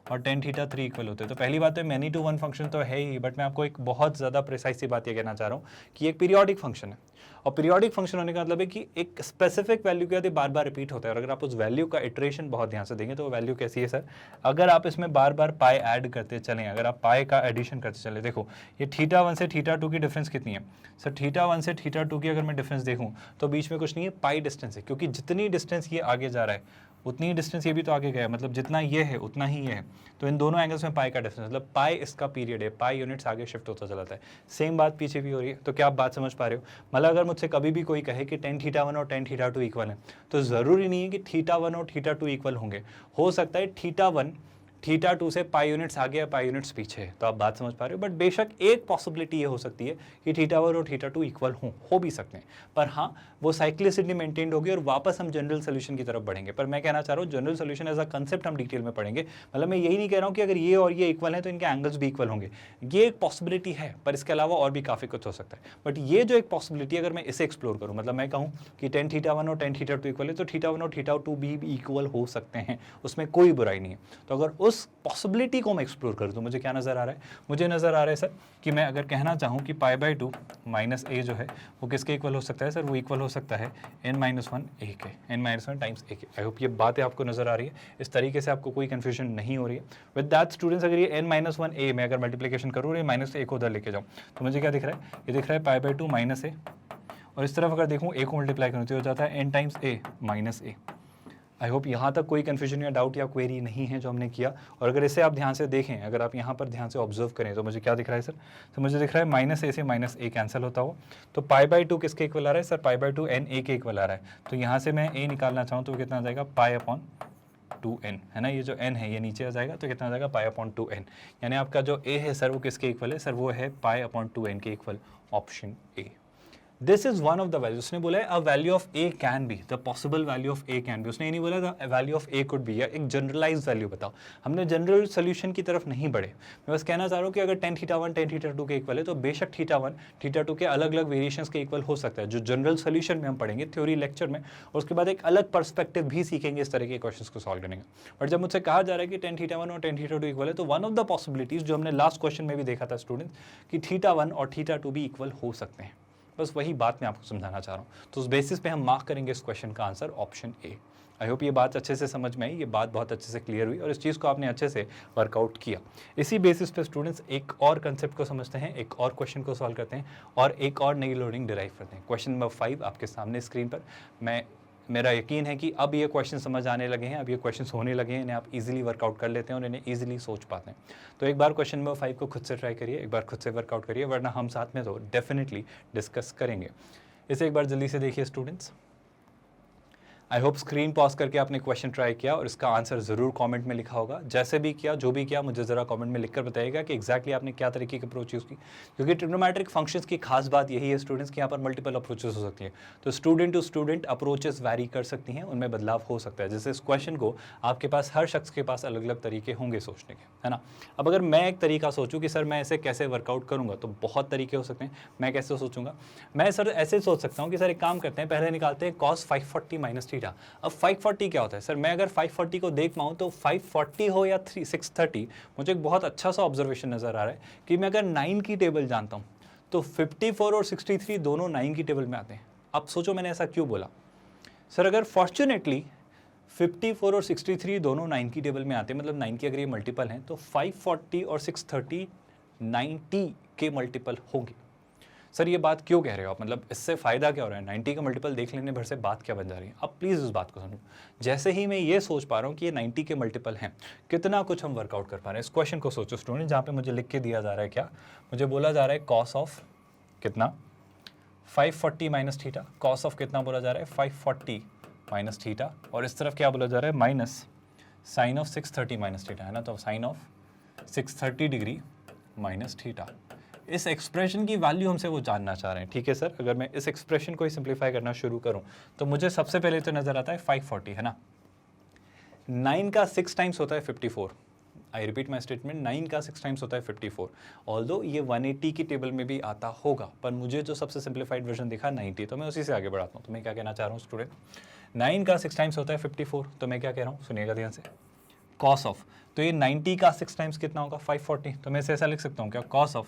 और 10 थीटा 3 इक्वल होते हैं। तो पहली बात तो मैनी टू वन फंक्शन तो है ही, बट मैं आपको एक बहुत ज़्यादा प्रिसाइज सी बात ये कहना चाह रहा हूँ कि एक पीरियोडिक फंक्शन है, और पीरियोडिक फंक्शन होने का मतलब है कि एक स्पेसिफिक वैल्यू के बाद बार बार रिपीट होता है। और अगर आप उस वैल्यू का इटरेशन बहुत ध्यान से देंगे तो वो वैल्यू कैसी है सर? अगर आप इसमें बार बार पाई ऐड करते चलें, अगर आप पाई का एडिशन करते चले, देखो ये थीटा 1 से थीटा 2 की डिफरेंस कितनी है सर? थीटा 1 से थीटा 2 की अगर मैं डिफरेंस देखूँ तो बीच में कुछ नहीं है, पाई डिस्टेंस है, क्योंकि जितनी डिस्टेंस ये आगे जा रहा है उतनी ही डिस्टेंस ये भी तो आगे गया है। मतलब जितना ये है उतना ही ये है, तो इन दोनों एंगल्स में पाई का डिफरेंस, मतलब पाई इसका पीरियड है, पाई यूनिट्स आगे शिफ्ट होता चलाता है। सेम बात पीछे भी हो रही है। तो क्या आप बात समझ पा रहे हो? मतलब अगर मुझसे कभी भी कोई कहे कि 10 थीटा 1 और 10 थीटा 2 इक्वल है, तो ज़रूरी नहीं है कि थीटा 1 और थीटा 2 इक्वल होंगे। हो सकता है थीटा 1 थीटा 2 से पाई यूनिट्स आगे या पाई यूनिट्स पीछे है। तो आप बात समझ पा रहे हो। बट बेशक एक पॉसिबिलिटी ये हो सकती है कि थीटा 1 और थीटा 2 इक्वल हो भी सकते हैं, पर हाँ वो साइक्लिसिटी मेंटेन्ड होगी और वापस हम जनरल सोल्यूशन की तरफ बढ़ेंगे। पर मैं कहना चाह रहा हूँ general solution as a concept हम डिटेल में पढ़ेंगे। मतलब मैं यही नहीं कह रहा हूँ कि अगर ये और ये इक्वल है तो इनके एंगल्स भी इक्वल होंगे, ये एक पॉसिबिलिटी है, पर इसके अलावा और भी काफ़ी कुछ हो सकता है। बट ये जो एक पॉसिबिलिटी अगर मैं इसे एक्सप्लोर करूँ, मतलब मैं कहूँ कि 10 थीटा 1 और 10 थीटा 2 इक्वल है, तो थीटा 1 और थीटा 2 भी इक्वल हो सकते हैं, उसमें कोई बुराई नहीं है। तो अगर उस पॉसिबिलिटी को मैं एक्सप्लोर करूँ तो मुझे क्या नज़र आ रहा है? मुझे नज़र आ रहा है सर कि मैं अगर कहना चाहूँ कि π/2 माइनस a जो है वो किसके इक्वल हो सकता है सर? वो इक्वल हो सकता है n-1 a के, n-1 टाइम्स a के। आई होप ये बातें आपको नज़र आ रही है, इस तरीके से आपको कोई कन्फ्यूजन नहीं हो रही है। विद दैट स्टूडेंट्स, अगर ये n-1 a में अगर मल्टीप्लिकेशन करूँ और ये माइनस a को उधर लेके जाऊँ तो मुझे क्या दिख रहा है? ये दिख रहा है π/2 माइनस a, और इस तरफ अगर देखूँ a को मल्टीप्लाई करूँ तो हो जाता है n times a minus a। I hope यहाँ तक कोई कन्फ्यूजन या डाउट या क्वेरी नहीं है जो हमने किया। और अगर इसे आप ध्यान से देखें, अगर आप यहाँ पर ध्यान से ऑब्जर्व करें तो मुझे क्या दिख रहा है सर? तो मुझे दिख रहा है -a से -a कैंसिल होता हो, तो π/2 किसके इक्वल आ रहा है सर? π/2 n a के इक्वल आ रहा है। तो यहाँ से मैं a निकालना चाहूँ तो कितना आ जाएगा? π/2 2n, है ना, ये जो n है ये नीचे आ जाएगा तो कितना आ जाएगा पाई अपॉन 2n, यानी आपका जो a है सर वो किसके इक्वल है सर, वो है पाई अपॉन 2n के equal, option A. This is one of the value, उसने बोला है a value of A can be, the possible value of A can be, उसने ये नहीं बोला the value of A could be, या एक जनरलाइज वैल्यू बताओ। हमने जनरल सोल्यूशन की तरफ नहीं बढ़े, मैं बस कहना चाह रहा हूँ कि अगर tan θ1 tan θ2 के इक्वल है तो बेशक θ1 θ2 के अलग अलग वेरिएशंस के इक्वल हो सकता है, जो जनरल सोल्यूशन में हम पढ़ेंगे थ्योरी लेक्चर में, और उसके बाद एक अलग पर्सपेक्टिव भी सीखेंगे इस तरह के क्वेश्चंस को सॉल्व करने का। बट जब मुझसे कहा जा रहा है कि tan θ1 और tan θ2 इक्वल है, तो वन ऑफ द पॉसिबिलिटीज जो हमने लास्ट क्वेश्चन में भी देखा था स्टूडेंट्स, कि θ1 और θ2 भी इक्वल हो सकते हैं, बस वही बात मैं आपको समझाना चाह रहा हूँ। तो उस बेसिस पे हम मार्क करेंगे इस क्वेश्चन का answer option A. I hope ये बात अच्छे से समझ में आई, ये बात बहुत अच्छे से क्लियर हुई और इस चीज़ को आपने अच्छे से वर्कआउट किया। इसी बेसिस पे स्टूडेंट्स एक और कंसेप्ट को समझते हैं, एक और क्वेश्चन को सॉल्व करते हैं और एक और नई लर्निंग डिराइव करते हैं। क्वेश्चन नंबर 5 आपके सामने स्क्रीन पर, मेरा यकीन है कि अब ये क्वेश्चन समझ आने लगे हैं, अब ये क्वेश्चन होने लगे हैं, इन्हें आप इजीली वर्कआउट कर लेते हैं और इन्हें इजीली सोच पाते हैं। तो एक बार क्वेश्चन नंबर 5 को खुद से ट्राई करिए, एक बार खुद से वर्कआउट करिए, वरना हम साथ में तो डेफिनेटली डिस्कस करेंगे। इसे एक बार जल्दी से देखिए students. I hope screen pause करके आपने क्वेश्चन ट्राई किया और इसका आंसर ज़रूर कमेंट में लिखा होगा। जैसे भी किया, जो भी किया, मुझे ज़रा कमेंट में लिखकर बताइएगा कि एग्जैक्टली आपने क्या तरीके की अप्रोच यूज़ की, क्योंकि ट्रिग्नोमेट्रिक फंक्शंस की खास बात यही है स्टूडेंट्स कि यहाँ पर मल्टीपल अप्रोचेस हो सकती है। तो student to student approaches vary कर सकती हैं, उनमें बदलाव हो सकता है। जैसे इस क्वेश्चन को आपके पास, हर शख्स के पास अलग अलग तरीके होंगे सोचने के, है ना। अब अगर मैं एक तरीका सोचूं कि सर मैं ऐसे कैसे वर्कआउट करूँगा, तो बहुत तरीके हो सकते हैं। मैं कैसे सोचूंगा, मैं सर ऐसे सोच सकता हूँ कि सर एक काम करते हैं, पहले निकालते हैं cos 540 माइनस थीटा। अब 540 क्या होता है सर, मैं अगर 540 को देख पाऊँ तो 540 हो या 630, मुझे एक बहुत अच्छा सा ऑब्जर्वेशन नज़र आ रहा है कि मैं अगर 9 की टेबल जानता हूँ तो 54 और 63 दोनों 9 की टेबल में आते हैं। अब सोचो मैंने ऐसा क्यों बोला सर, अगर फॉर्चुनेटली 54 और 63 दोनों 9 की टेबल में आते हैं, मतलब 9 की अगर ये मल्टीपल हैं, तो 540 और 630 90 के मल्टीपल होंगे। सर ये बात क्यों कह रहे हो आप, मतलब इससे फ़ायदा क्या हो रहा है, 90 का मल्टीपल देख लेने भर से बात क्या बन जा रही है। अब प्लीज़ उस बात को समझो। जैसे ही मैं ये सोच पा रहा हूँ कि ये 90 के मल्टीपल हैं, कितना कुछ हम वर्कआउट कर पा रहे हैं। इस क्वेश्चन को सोचो स्टूडेंट, जहाँ पे मुझे लिख के दिया जा रहा है, क्या मुझे बोला जा रहा है, कॉस ऑफ कितना 540 माइनस थीटा, कॉस ऑफ कितना बोला जा रहा है 540 माइनस थीटा, और इस तरफ क्या बोला जा रहा है minus sine of 630 minus theta, है ना। तो sine of 630 degree minus theta, इस एक्सप्रेशन की वैल्यू हमसे वो जानना चाह रहे हैं। ठीक है सर, अगर मैं इस एक्सप्रेशन को ही सिंप्लीफाई करना शुरू करूं तो मुझे सबसे पहले तो नजर आता है 540, है ना। 9 का 6 टाइम्स होता है 54। आई रिपीट माई स्टेटमेंट, 9 का 6 टाइम्स होता है 54। ऑल्दो ये 180 की टेबल में भी आता होगा, पर मुझे जो सबसे सिंप्लीफाइड वर्जन दिखा 90, तो मैं उसी से आगे बढ़ाता हूँ। तो मैं क्या कहना चाह रहा हूँ स्टूडेंट, 9 का 6 टाइम्स होता है 54, तो मैं क्या कह रहा हूँ, सुनिएगा ध्यान से, कॉस ऑफ, तो ये 90 का 6 टाइम्स कितना होगा 540, तो मैं इसे ऐसा लिख सकता हूँ क्या, कॉस ऑफ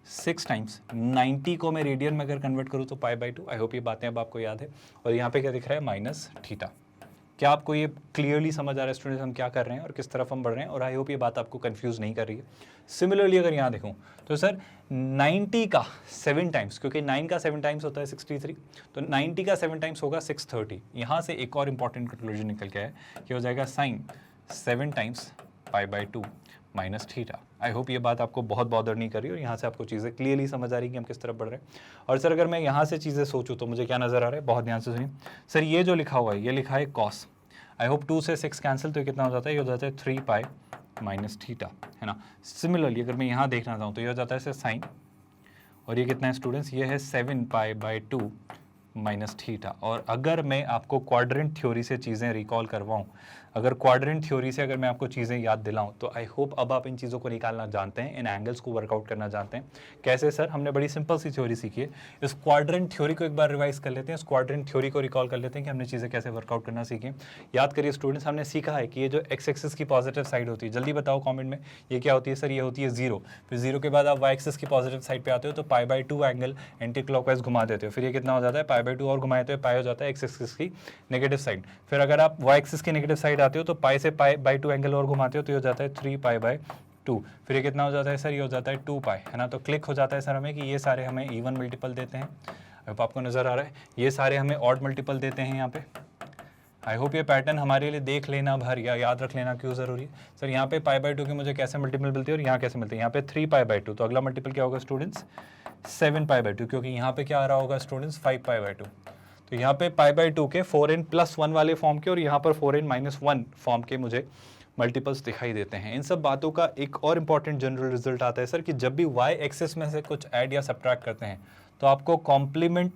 6 टाइम्स 90 को मैं रेडियन में अगर कन्वर्ट करूँ तो π/2। आई होप ये बातें अब आपको याद है। और यहाँ पे क्या दिख रहा है, माइनस थीटा। क्या आपको ये क्लियरली समझ आ रहा है स्टूडेंट्स हम क्या कर रहे हैं और किस तरफ हम बढ़ रहे हैं, और आई होप ये बात आपको कंफ्यूज नहीं कर रही है। सिमिलरली अगर यहाँ देखूँ तो सर 90 का 7 टाइम्स, क्योंककि 9 का 7 टाइम्स होता है 63, तो 90 का 7 टाइम्स होगा 630। यहाँ से एक और इंपॉर्टेंट कंक्लूजन निकल के है कि हो जाएगा sine 7 times π/2 minus theta. I hope ये बात आपको बहुत बॉदर नहीं कर रही और यहाँ से आपको चीज़ें क्लियरली समझ आ रही कि हम किस तरफ बढ़ रहे हैं। और सर अगर मैं यहाँ से चीज़ें सोचूं तो मुझे क्या नज़र आ रहा है, बहुत ध्यान से सुनिए सर, ये जो लिखा हुआ है ये लिखा है कॉस। आई होप 2 से 6 कैंसिल, तो ये कितना हो जाता है, ये हो जाता है 3 पाई माइनस थीटा, है ना। सिमिलरली अगर मैं यहाँ देखना चाहूँ तो ये हो जाता है सर साइन, और ये कितना है स्टूडेंट्स, ये है 7 π/2 माइनस थीटा। और अगर मैं आपको क्वाड्रेंट थ्योरी से चीज़ें रिकॉल करवाऊँ, अगर क्वाड्रेंट थ्योरी से अगर मैं आपको चीज़ें याद दिलाऊं, तो आई होप अब आप इन चीज़ों को निकालना जानते हैं, इन एंगल्स को वर्कआउट करना जानते हैं। कैसे सर, हमने बड़ी सिंपल सी थ्योरी सीखी है। इस क्वाड्रेंट थ्योरी को एक बार रिवाइज कर लेते हैं, इस क्वाड्रेंट थ्योरी को रिकॉल कर लेते हैं कि हमने चीज़ें कैसे वर्कआउट करना सीखें। याद करिए स्टूडेंट्स, हमने सीखा है कि ये जो एक्स एक्सिस की पॉजिटिव साइड होती है, जल्दी बताओ कॉमेंट में, ये क्या होती है सर, ये होती है 0। फिर 0 के बाद आप वाई एक्सिस की पॉजिटिव साइड पर आते हो तो π/2 एंगल एंटी क्लॉकवाइज घुमा देते हो, फिर ये कितना हो जाता है π/2 और घुमाते हो, पाई हो जाता है एक्स एक्सिस की नेगेटिव साइड। फिर अगर आप वाई एक्सिस की नेगेटिव साइड आते हो तो पाई से π/2 एंगल और घुमाते हो तो ये हो जाता है 3 π/2। फिर ये कितना हो जाता है सर, ये हो जाता है 2 पाई, है ना। तो क्लिक हो जाता है सर हमें कि ये सारे हमें इवन मल्टीपल देते हैं। अब आपको नज़र आ रहा है, ये सारे हमें ऑड मल्टीपल देते हैं यहाँ पे। आई होप ये पैटर्न हमारे लिए देख लेना भर या याद रख लेना क्यों ज़रूरी है सर। यहाँ पे π/2 की मुझे कैसे मल्टीपल मिलती है और यहाँ कैसे मिलती है, यहाँ पे 3 π/2, तो अगला मल्टीपल क्या होगा स्टूडेंट्स 7 π/2, क्योंकि यहाँ पे क्या आ रहा होगा स्टूडेंट्स 5 π/2। तो यहाँ पे π/2 के 4n+1 वाले फॉर्म के और यहाँ पर 4n-1 फॉर्म के मुझे मल्टीपल्स दिखाई देते हैं। इन सब बातों का एक और इम्पॉर्टेंट जनरल रिजल्ट आता है सर कि जब भी y एक्सिस में से कुछ ऐड या सब्ट्रैक्ट करते हैं तो आपको कॉम्प्लीमेंट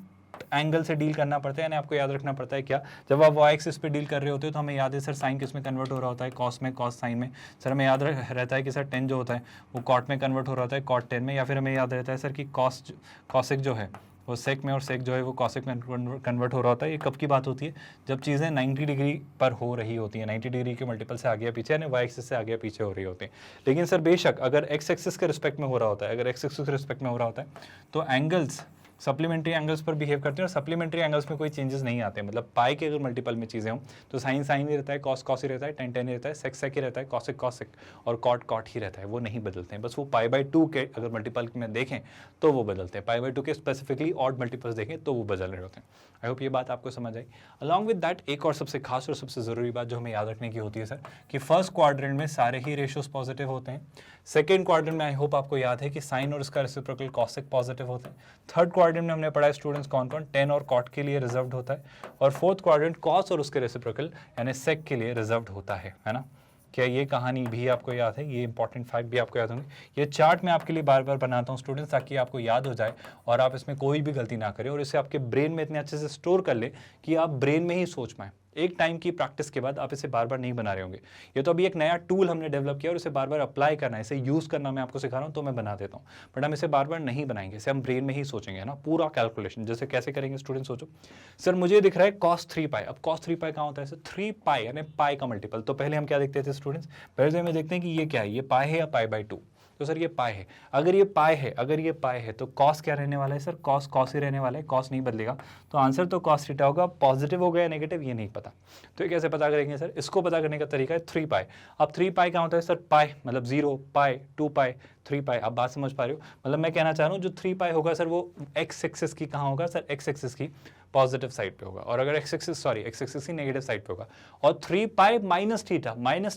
एंगल से डील करना पड़ता है, यानी आपको याद रखना पड़ता है क्या, जब आप y एक्सिस पे डील कर रहे होते हो तो हमें याद है सर साइन किस में कन्वर्ट हो रहा होता है, कॉस में, कॉस साइन में। सर हमें याद रहता है कि सर टेन जो होता है वो कॉट में कन्वर्ट हो रहा होता है, कॉट टेन में। या फिर हमें याद रहता है सर कि कॉसिक जो है वो सेक में और सेक जो है वो कॉसिक में कन्वर्ट हो रहा होता है। ये कब की बात होती है, जब चीज़ें 90 डिग्री पर हो रही होती हैं, 90 डिग्री के मल्टीपल से आगे या पीछे, यानी y एक्सिस से आगे या पीछे हो रही होती है। लेकिन सर बेशक अगर x एक्सिस के रिस्पेक्ट में हो रहा होता है, अगर x एक्सिस के रिस्पेक्ट में हो रहा होता है तो एंगल्स सप्लीमेंट्री एंगल्स पर बिहेव करते हैं और सप्लीमेंट्री एंगल्स में कोई चेंजेस नहीं आते। मतलब पाई के अगर मल्टीपल में चीज़ें हों तो साइन साइन ही रहता है, कॉस कॉस ही रहता है, टेन टेन ही रहता है, सेक सेक ही रहता है, कॉसिक कॉसिक और कॉट कॉट ही रहता है, वो नहीं बदलते हैं। बस वो π/2 के अगर मल्टीपल में देखें तो वो बदलते हैं, π/2 के स्पेसिफिकली ऑड मल्टीपल्स देखें तो वो बदल रहे होते हैं। आई होप ये बात आपको समझ आई। अलॉन्ग विद दैट एक और सबसे खास और सबसे ज़रूरी बात जो हमें याद रखने की होती है सर कि फर्स्ट क्वाड्रेंट में सारे ही रेशियोज पॉजिटिव होते हैं। सेकेंड क्वाड्रेंट में आई होप आपको याद है कि साइन और इसका रेसिप्रोकल कॉसिक पॉजिटिव होते हैं। थर्ड क्वाड्रेंट में हमने पढ़ा स्टूडेंट्स कौन कौन, टेन और कॉट के लिए रिजर्व्ड होता है। और फोर्थ क्वाड्रेंट कॉस और उसके रेसिप्रोकल यानी सेक के लिए रिजर्व्ड होता है ना। क्या ये कहानी भी आपको याद है, ये इंपॉर्टेंट फैक्ट भी आपको याद होंगे। ये चार्ट मैं आपके लिए बार बार बनाता हूँ स्टूडेंट्स ताकि आपको याद हो जाए और आप इसमें कोई भी गलती ना करें और इसे आपके ब्रेन में इतने अच्छे से स्टोर कर ले कि आप ब्रेन में ही सोच पाएँ। एक टाइम की प्रैक्टिस के बाद आप इसे बार बार नहीं बना रहे होंगे। ये तो अभी एक नया टूल हमने डेवलप किया और इसे बार बार अप्लाई करना है, इसे यूज़ करना मैं आपको सिखा रहा हूँ तो मैं बना देता हूँ, बट हम इसे बार बार नहीं बनाएंगे, इसे हम ब्रेन में ही सोचेंगे ना पूरा कैलकुलेशन। जैसे कैसे करेंगे स्टूडेंट सोचो, सर मुझे दिख रहा है cos 3π। अब cos 3π कहाँ होता है सर, 3π यानी पाई का मल्टीपल। तो पहले हम क्या देखते थे स्टूडेंट्स, पहले हमें देखते हैं कि ये क्या है, ये पाई है या π/2। तो सर ये पाई है, अगर ये पाई है तो कॉस क्या रहने वाला है सर, कॉस ही रहने वाला है, कॉस नहीं बदलेगा। तो आंसर तो cos थीटा होगा। पॉजिटिव हो गया नेगेटिव ये नहीं पता, तो ये कैसे पता करेंगे सर, इसको पता करने का तरीका है 3π। अब 3π क्या होता है सर, पाई मतलब 0, पाई 2π 3π। आप बात समझ पा रहे हो, मतलब मैं कहना चाह रहा हूँ जो 3π होगा सर वो x एक्सिस की कहाँ होगा सर, x एक्सिस की पॉजिटिव साइड पे होगा और अगर x एक्सिस की नेगेटिव साइड पे होगा। और 3π माइनस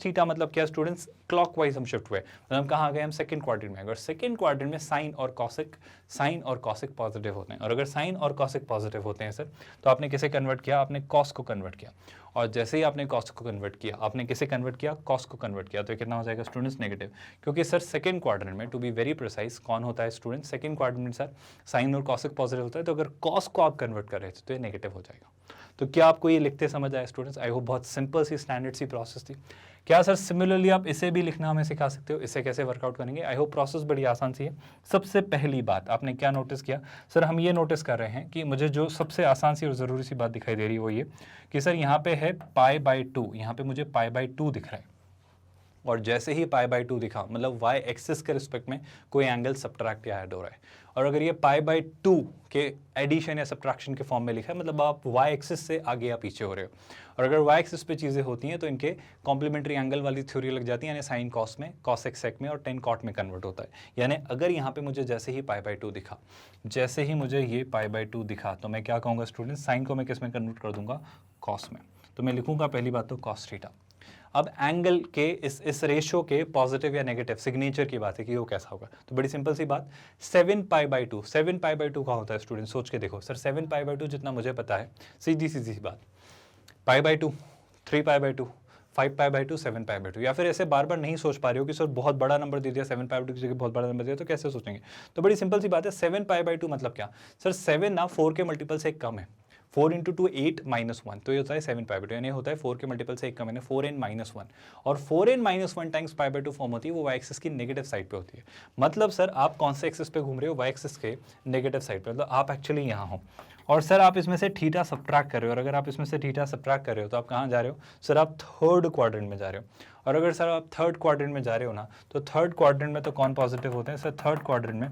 थीटा मतलब क्या स्टूडेंट्स, क्लॉकवाइज हम शिफ्ट हुए, मतलब कहाँ गए हम, सेकंड क्वाड्रेंट में। अगर सेकंड क्वाड्रेंट में साइन और कॉसिक पॉजिटिव होते हैं और अगर साइन और कॉसिक पॉजिटिव होते हैं सर तो आपने किसे कन्वर्ट किया, आपने कॉस को कन्वर्ट किया। और जैसे ही आपने कॉस को कन्वर्ट किया, आपने किसे कन्वर्ट किया, कॉस को कन्वर्ट किया, तो ये कितना हो जाएगा स्टूडेंट्स, नेगेटिव। क्योंकि सर सेकंड क्वाड्रेंट में टू बी वेरी प्रिसाइज कौन होता है स्टूडेंट, सेकंड क्वाड्रेंट में सर साइन और कॉसिक पॉजिटिव होता है। तो अगर कॉस को आप कन्वर्ट कर रहे थे तो ये नेगेटिव हो जाएगा। तो क्या आपको ये लिखते समझ आया स्टूडेंट्स, आई होप बहुत सिंपल सी स्टैंडर्ड सी प्रोसेस थी। क्या सर सिमिलरली आप इसे भी लिखना हमें सिखा सकते हो, इसे कैसे वर्कआउट करेंगे, आई होप प्रोसेस बड़ी आसान सी है। सबसे पहली बात आपने क्या नोटिस किया सर, हम ये नोटिस कर रहे हैं कि मुझे जो सबसे आसान सी और ज़रूरी सी बात दिखाई दे रही है वो ये कि सर यहाँ पे है π/2, यहाँ पे मुझे π/2 दिख रहा है और जैसे ही π/2 दिखा मतलब y एक्सिस के रिस्पेक्ट में कोई एंगल सब्ट्रैक्ट या ऐड हो रहा है। और अगर ये π/2 के एडिशन या सब्ट्रैक्शन के फॉर्म में लिखा है मतलब आप y एक्सिस से आगे या पीछे हो रहे हो। और अगर y एक्सिस पे चीज़ें होती हैं तो इनके कॉम्प्लीमेंट्री एंगल वाली थ्योरी लग जाती है, यानी साइन कॉस में, कॉस सेक में और टेन कॉट में कन्वर्ट होता है। यानी अगर यहाँ पे मुझे जैसे ही π/2 दिखा, जैसे ही मुझे ये π/2 दिखा तो मैं क्या कहूँगा स्टूडेंट, साइन को मैं किस में कन्वर्ट कर दूंगा, कॉस में। तो मैं लिखूंगा पहली बात तो कॉस थीटा। अब एंगल के इस रेशियो के पॉजिटिव या नेगेटिव सिग्नेचर की बात है कि वो कैसा होगा, तो बड़ी सिंपल सी बात 7π/2। 7π/2 का होता है स्टूडेंट, सोच के देखो सर 7π/2 जितना मुझे पता है, सीधी सी बात, π/2 3π/2 5π/2 7π/2। या फिर ऐसे बार बार नहीं सोच पा रहे हो कि सर बहुत बड़ा नंबर दे दिया, 7π/2 की जगह बहुत बड़ा नंबर दिया तो कैसे सोचेंगे। तो बड़ी सिंपल सी बात है, 7π/2 मतलब क्या सर, 7 ना 4 के मल्टीपल से एक कम है, 4 × 2 8 - 1 तो ये होता है 7π/2, यानी होता है 4 के मल्टीपल से एक कम है 4n-1। और 4n-1 टाइम्स π/2 फॉर्म होती है, वो y एक्सिस की नेगेटिव साइड पे होती है। मतलब सर आप कौन से एक्सिस पे घूम रहे हो, y एक्सिस के नेगेटिव साइड पे, मतलब आप एक्चुअली यहाँ हो। और सर आप इसमें से थीटा सब्ट्रैक्ट कर रहे हो और अगर आप इसमें से थीटा सब्ट्रैक्ट कर रहे हो तो आप कहाँ जा रहे हो सर, आप थर्ड क्वाड्रेंट में जा रहे हो। और अगर सर आप थर्ड क्वाड्रेंट में जा रहे हो ना, तो थर्ड क्वाड्रेंट में तो कौन पॉजिटिव होते हैं सर, थर्ड क्वाड्रेंट में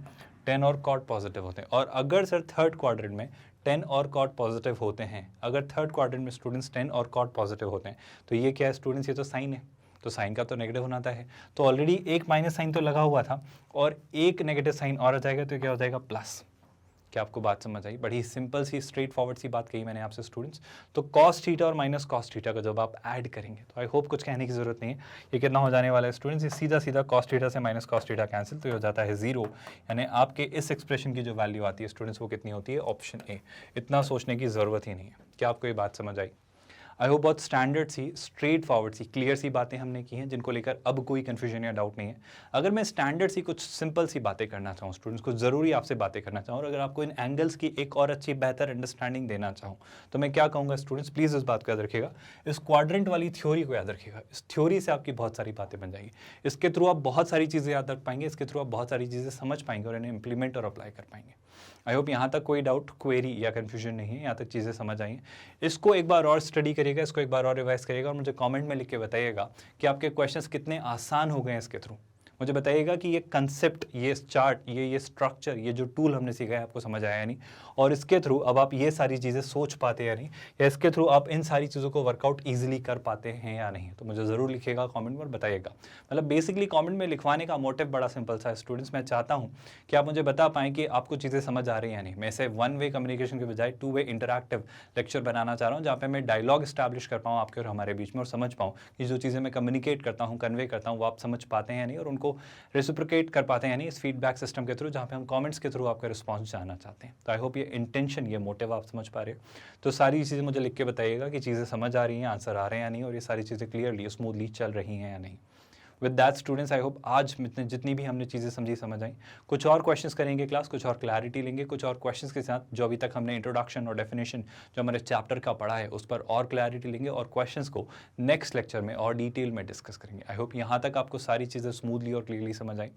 टेन और कॉट पॉजिटिव होते हैं। और अगर सर थर्ड क्वाड्रेंट में 10 और कॉट पॉजिटिव होते हैं, अगर थर्ड क्वाड्रेंट में स्टूडेंट्स 10 और कॉट पॉजिटिव होते हैं तो ये क्या है स्टूडेंट्स, ये तो साइन है, तो साइन का तो नेगेटिव होना है। तो ऑलरेडी एक माइनस साइन तो लगा हुआ था और एक नेगेटिव साइन और आ जाएगा तो क्या हो जाएगा प्लस। क्या आपको बात समझ आई? बड़ी सिंपल सी स्ट्रेट फॉरवर्ड सी बात कही मैंने आपसे स्टूडेंट्स। तो कॉस थीटा और माइनस कॉस थीटा का जब आप ऐड करेंगे तो आई होप कुछ कहने की जरूरत नहीं है। ये कितना हो जाने वाला है स्टूडेंट्स? ये सीधा सीधा कॉस थीटा से माइनस कॉस थीटा कैंसिल, तो ये हो जाता है 0। यानी आपके इस एक्सप्रेशन की जो वैल्यू आती है स्टूडेंट्स वो कितनी होती है? Option A. इतना सोचने की ज़रूरत ही नहीं है। क्या आपको ये बात समझ आई? आई होप बहुत स्टैंडर्ड सी, स्ट्रेट फॉरवर्ड सी, क्लियर सी बातें हमने की हैं जिनको लेकर अब कोई कन्फ्यूजन या डाउट नहीं है। अगर मैं स्टैंडर्ड सी कुछ सिंपल सी बातें करना चाहूँ स्टूडेंट्स, कुछ ज़रूरी आपसे बातें करना चाहूँ और अगर आपको इन एंगल्स की एक और अच्छी बेहतर अंडरस्टैंडिंग देना चाहूँ तो मैं क्या कहूँगा स्टूडेंट्स? प्लीज़ इस बात को याद रखिएगा, इस क्वाड्रेंट वाली थ्योरी को याद रखिएगा। इस थ्योरी से आपकी बहुत सारी बातें बन जाएगी। इसके थ्रू आप बहुत सारी चीज़ें याद रख पाएंगे, इसके थ्रू आप बहुत सारी चीज़ें समझ पाएंगे और इन्हें इंप्लीमेंट और अप्लाई कर पाएंगे। आई होप यहाँ तक कोई डाउट, क्वेरी या कन्फ्यूजन नहीं है, यहाँ तक चीज़ें समझ आई हैं। इसको एक बार और स्टडी करिएगा, इसको एक बार और रिवाइज करिएगा और मुझे कमेंट में लिख के बताइएगा कि आपके क्वेश्चंस कितने आसान हो गए हैं इसके थ्रू। मुझे बताइएगा कि ये कंसेप्ट, ये चार्ट, ये स्ट्रक्चर, ये जो टूल हमने सीखा है आपको समझ आया या नहीं, और इसके थ्रू अब आप ये सारी चीज़ें सोच पाते या नहीं, या इसके थ्रू आप इन सारी चीज़ों को वर्कआउट ईजिली कर पाते हैं या नहीं। तो मुझे ज़रूर लिखिएगा कमेंट में और बताइएगा। मतलब बेसिकली कमेंट में लिखवाने का मोटिव बड़ा सिंपल सा है स्टूडेंट्स। मैं चाहता हूँ कि आप मुझे बता पाएँ कि आपको चीज़ें समझ आ रही हैं या नहीं। मैं इसे 1 वे कम्युनिकेशन के बजाय 2 वे इंटरैक्टिव लेक्चर बनाना चाह रहा हूँ, जहाँ पे मैं डायलॉग स्टैब्लिश कर पाऊँ आपके और हमारे बीच में और समझ पाऊँ कि जो चीज़ें मैं कम्युनिकेट करता हूँ, कन्वे करता हूँ, वो आप समझ पाते हैं या नहीं और उनको रेसिप्रोकेट कर पाते हैं, यानी इस फीडबैक सिस्टम के थ्रू, जहाँ पे हम कमेंट्स के थ्रू आपका रिस्पांस जानना चाहते हैं। तो आई होप ये इंटेंशन, ये मोटिव आप समझ पा रहे हो। तो सारी चीज़ें मुझे लिख के बताइएगा कि चीज़ें समझ आ रही हैं, आंसर आ रहे हैं या नहीं, और ये सारी चीज़ें क्लियरली स्मूथली चल रही हैं या नहीं। With that students, I hope आज जितनी भी हमने चीज़ें समझी समझ आई। कुछ और क्वेश्चंस करेंगे क्लास, कुछ और क्लैरिटी लेंगे, कुछ और क्वेश्चंस के साथ जो अभी तक हमने इंट्रोडक्शन और डेफिनेशन जो हमारे चैप्टर का पढ़ा है उस पर और क्लैरिटी लेंगे और क्वेश्चंस को नेक्स्ट लेक्चर में और डिटेल में डिस्कस करेंगे। आई होप यहाँ तक आपको सारी चीज़ें स्मूथली और क्लियरली समझ आई।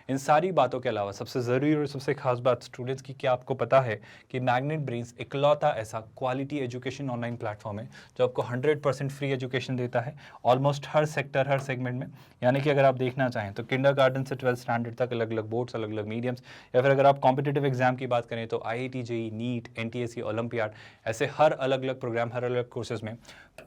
इन सारी बातों के अलावा सबसे ज़रूरी और सबसे खास बात स्टूडेंट्स की, क्या आपको पता है कि मैग्नेट ब्रेन्स इकलौता ऐसा क्वालिटी एजुकेशन ऑनलाइन प्लेटफॉर्म है जो आपको 100% फ्री एजुकेशन देता है ऑलमोस्ट हर सेक्टर, हर सेगमेंट में। यानी कि अगर आप देखना चाहें तो किंडरगार्टन से 12th स्टैंडर्ड तक अलग अलग बोर्ड्स, अलग अलग मीडियम्स, या फिर अगर आप कॉम्पिटिटिव एग्जाम की बात करें तो IIT JEE, NEET, NTSC, olympiad, ऐसे हर अलग अलग प्रोग्राम, हर अलग कोर्सेज में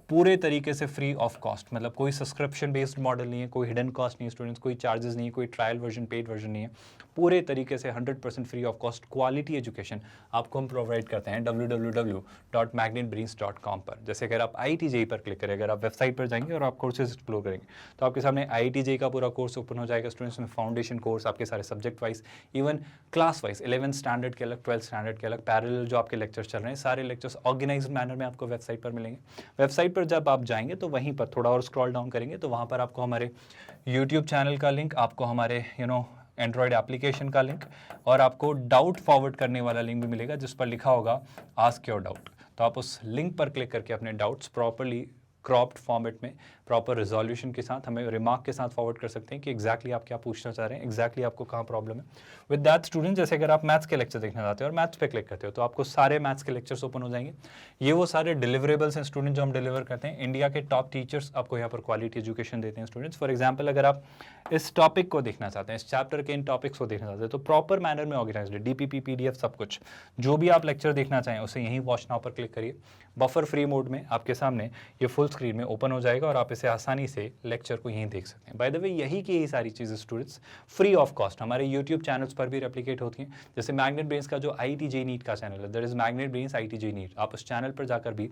पूरे तरीके से फ्री ऑफ कॉस्ट। मतलब कोई सब्सक्रिप्शन बेस्ड मॉडल नहीं है, कोई हिडन कॉस्ट नहीं है स्टूडेंट्स, कोई चार्जेस नहीं है, कोई ट्रायल वर्जन, पेड वर्जन नहीं है। पूरे तरीके से 100% free of cost quality education आपको हम प्रोवाइड करते हैं www.magnetbrains.com पर। जैसे अगर आप IIT JEE पर क्लिक करें, अगर आप वेबसाइट पर जाएंगे और आप कोर्सेज एक्सप्लोर करेंगे तो आपके सामने IIT JEE का पूरा कोर्स ओपन हो जाएगा स्टूडेंट्स में। फाउंडेशन कोर्स आपके सारे subject wise, even class wise, 11th standard के अलग, 12th स्टैंडर्ड के अलग, पैरेलल जो आपके लेक्चर्स चल रहे हैं, सारे लेक्चर्स ऑर्गेनाइज्ड मैनर में आपको वेबसाइट पर मिलेंगे। वेबसाइट पर जब आप जाएंगे तो वहीं पर थोड़ा और स्क्रॉल डाउन करेंगे तो वहाँ पर आपको हमारे यूट्यूब चैनल का लिंक, आपको हमारे एंड्रॉयड एप्लीकेशन का लिंक और आपको डाउट फॉरवर्ड करने वाला लिंक भी मिलेगा जिस पर लिखा होगा आस्क योर डाउट। तो आप उस लिंक पर क्लिक करके अपने डाउट्स प्रॉपर्ली क्रॉप्ड फॉर्मेट में, प्रॉपर रिजोल्यूशन के साथ, हमें रिमार्क के साथ फॉरवर्ड कर सकते हैं कि एग्जैक्टली आप क्या पूछना चाह रहे हैं, एग्जैक्टली आपको कहाँ प्रॉब्लम है। विद दैट स्टूडेंट, जैसे अगर आप मैथ्स के लेक्चर देखना चाहते हो और मैथ्स पे क्लिक करते हो तो आपको सारे मैथ्स के लेक्चर्स ओपन हो जाएंगे। ये वो सारे डिलीवरेबल्स हैं स्टूडेंट जो हम डिलीवर करते हैं। इंडिया के टॉप टीचर्स आपको यहाँ पर क्वालिटी एजुकेशन देते हैं स्टूडेंट्स। फॉर एग्जाम्पल, अगर आप इस टॉपिक को देखना चाहते हैं, इस चैप्टर के इन टॉपिक्स को देखना चाहते हैं तो प्रॉपर मैनर में ऑर्गेनाइज्ड है, DPP PDF सब कुछ। जो भी आप लेक्चर देखना चाहें उसे यहीं वॉच नाउ पर क्लिक करिए। बफर फ्री मोड में आपके सामने ये फुल स्क्रीन में ओपन हो जाएगा और आप इसे आसानी से लेक्चर को यहीं देख सकते हैं। बाय द वे, यही की यही सारी चीज़ें स्टूडेंट्स फ्री ऑफ कॉस्ट हमारे यूट्यूब चैनल्स पर भी रेप्लिकेट होती हैं। जैसे मैग्नेट ब्रेन्स का जो IIT JEE नीट का चैनल है, that is Magnet Brains IIT JEE NEET, आप उस चैनल पर जाकर भी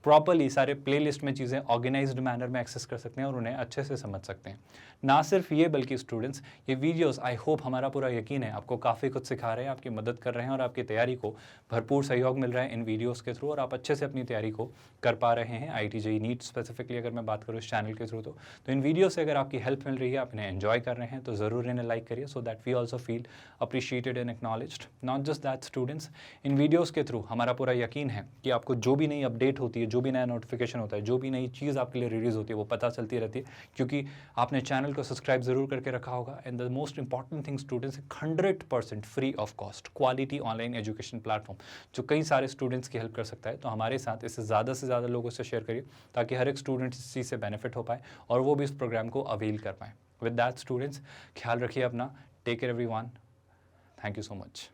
प्रॉपर्ली सारे प्लेलिस्ट में चीज़ें ऑर्गेनाइज्ड मैनर में एक्सेस कर सकते हैं और उन्हें अच्छे से समझ सकते हैं। ना सिर्फ ये, बल्कि स्टूडेंट्स ये वीडियोस, आई होप, हमारा पूरा यकीन है, आपको काफ़ी कुछ सिखा रहे हैं, आपकी मदद कर रहे हैं और आपकी तैयारी को भरपूर सहयोग मिल रहा है इन वीडियोस के थ्रू और आप अच्छे से अपनी तैयारी को कर पा रहे हैं। IIT JEE नीट स्पेसिफिकली अगर मैं बात करूँ इस चैनल के थ्रू तो इन वीडियो से अगर आपकी हेल्प मिल रही है, आप इन्हें एंजॉय कर रहे हैं तो ज़रूर इन्हें लाइक करिए so that we also feel appreciated and acknowledged. Not just that students, इन वीडियोज़ के थ्रू हमारा पूरा यकीन है कि आपको जो भी नई अपडेट होती है, जो भी नया नोटिफिकेशन होता है, जो भी नई चीज़ आपके लिए रिलीज होती है वो पता चलती रहती है, क्योंकि आपने चैनल को सब्सक्राइब जरूर करके रखा होगा। And the most important thing students, 100% free of cost quality online education platform जो कई सारे स्टूडेंट्स की हेल्प कर सकता है। तो हमारे साथ इसे ज़्यादा से ज़्यादा लोगों से शेयर करिए ताकि हर एक स्टूडेंट इस चीज़ से बेनिफिट हो पाए और वो भी इस प्रोग्राम को अवेल कर पाए। विद दैट स्टूडेंट्स, ख्याल रखिए अपना, take care everyone, thank you so much.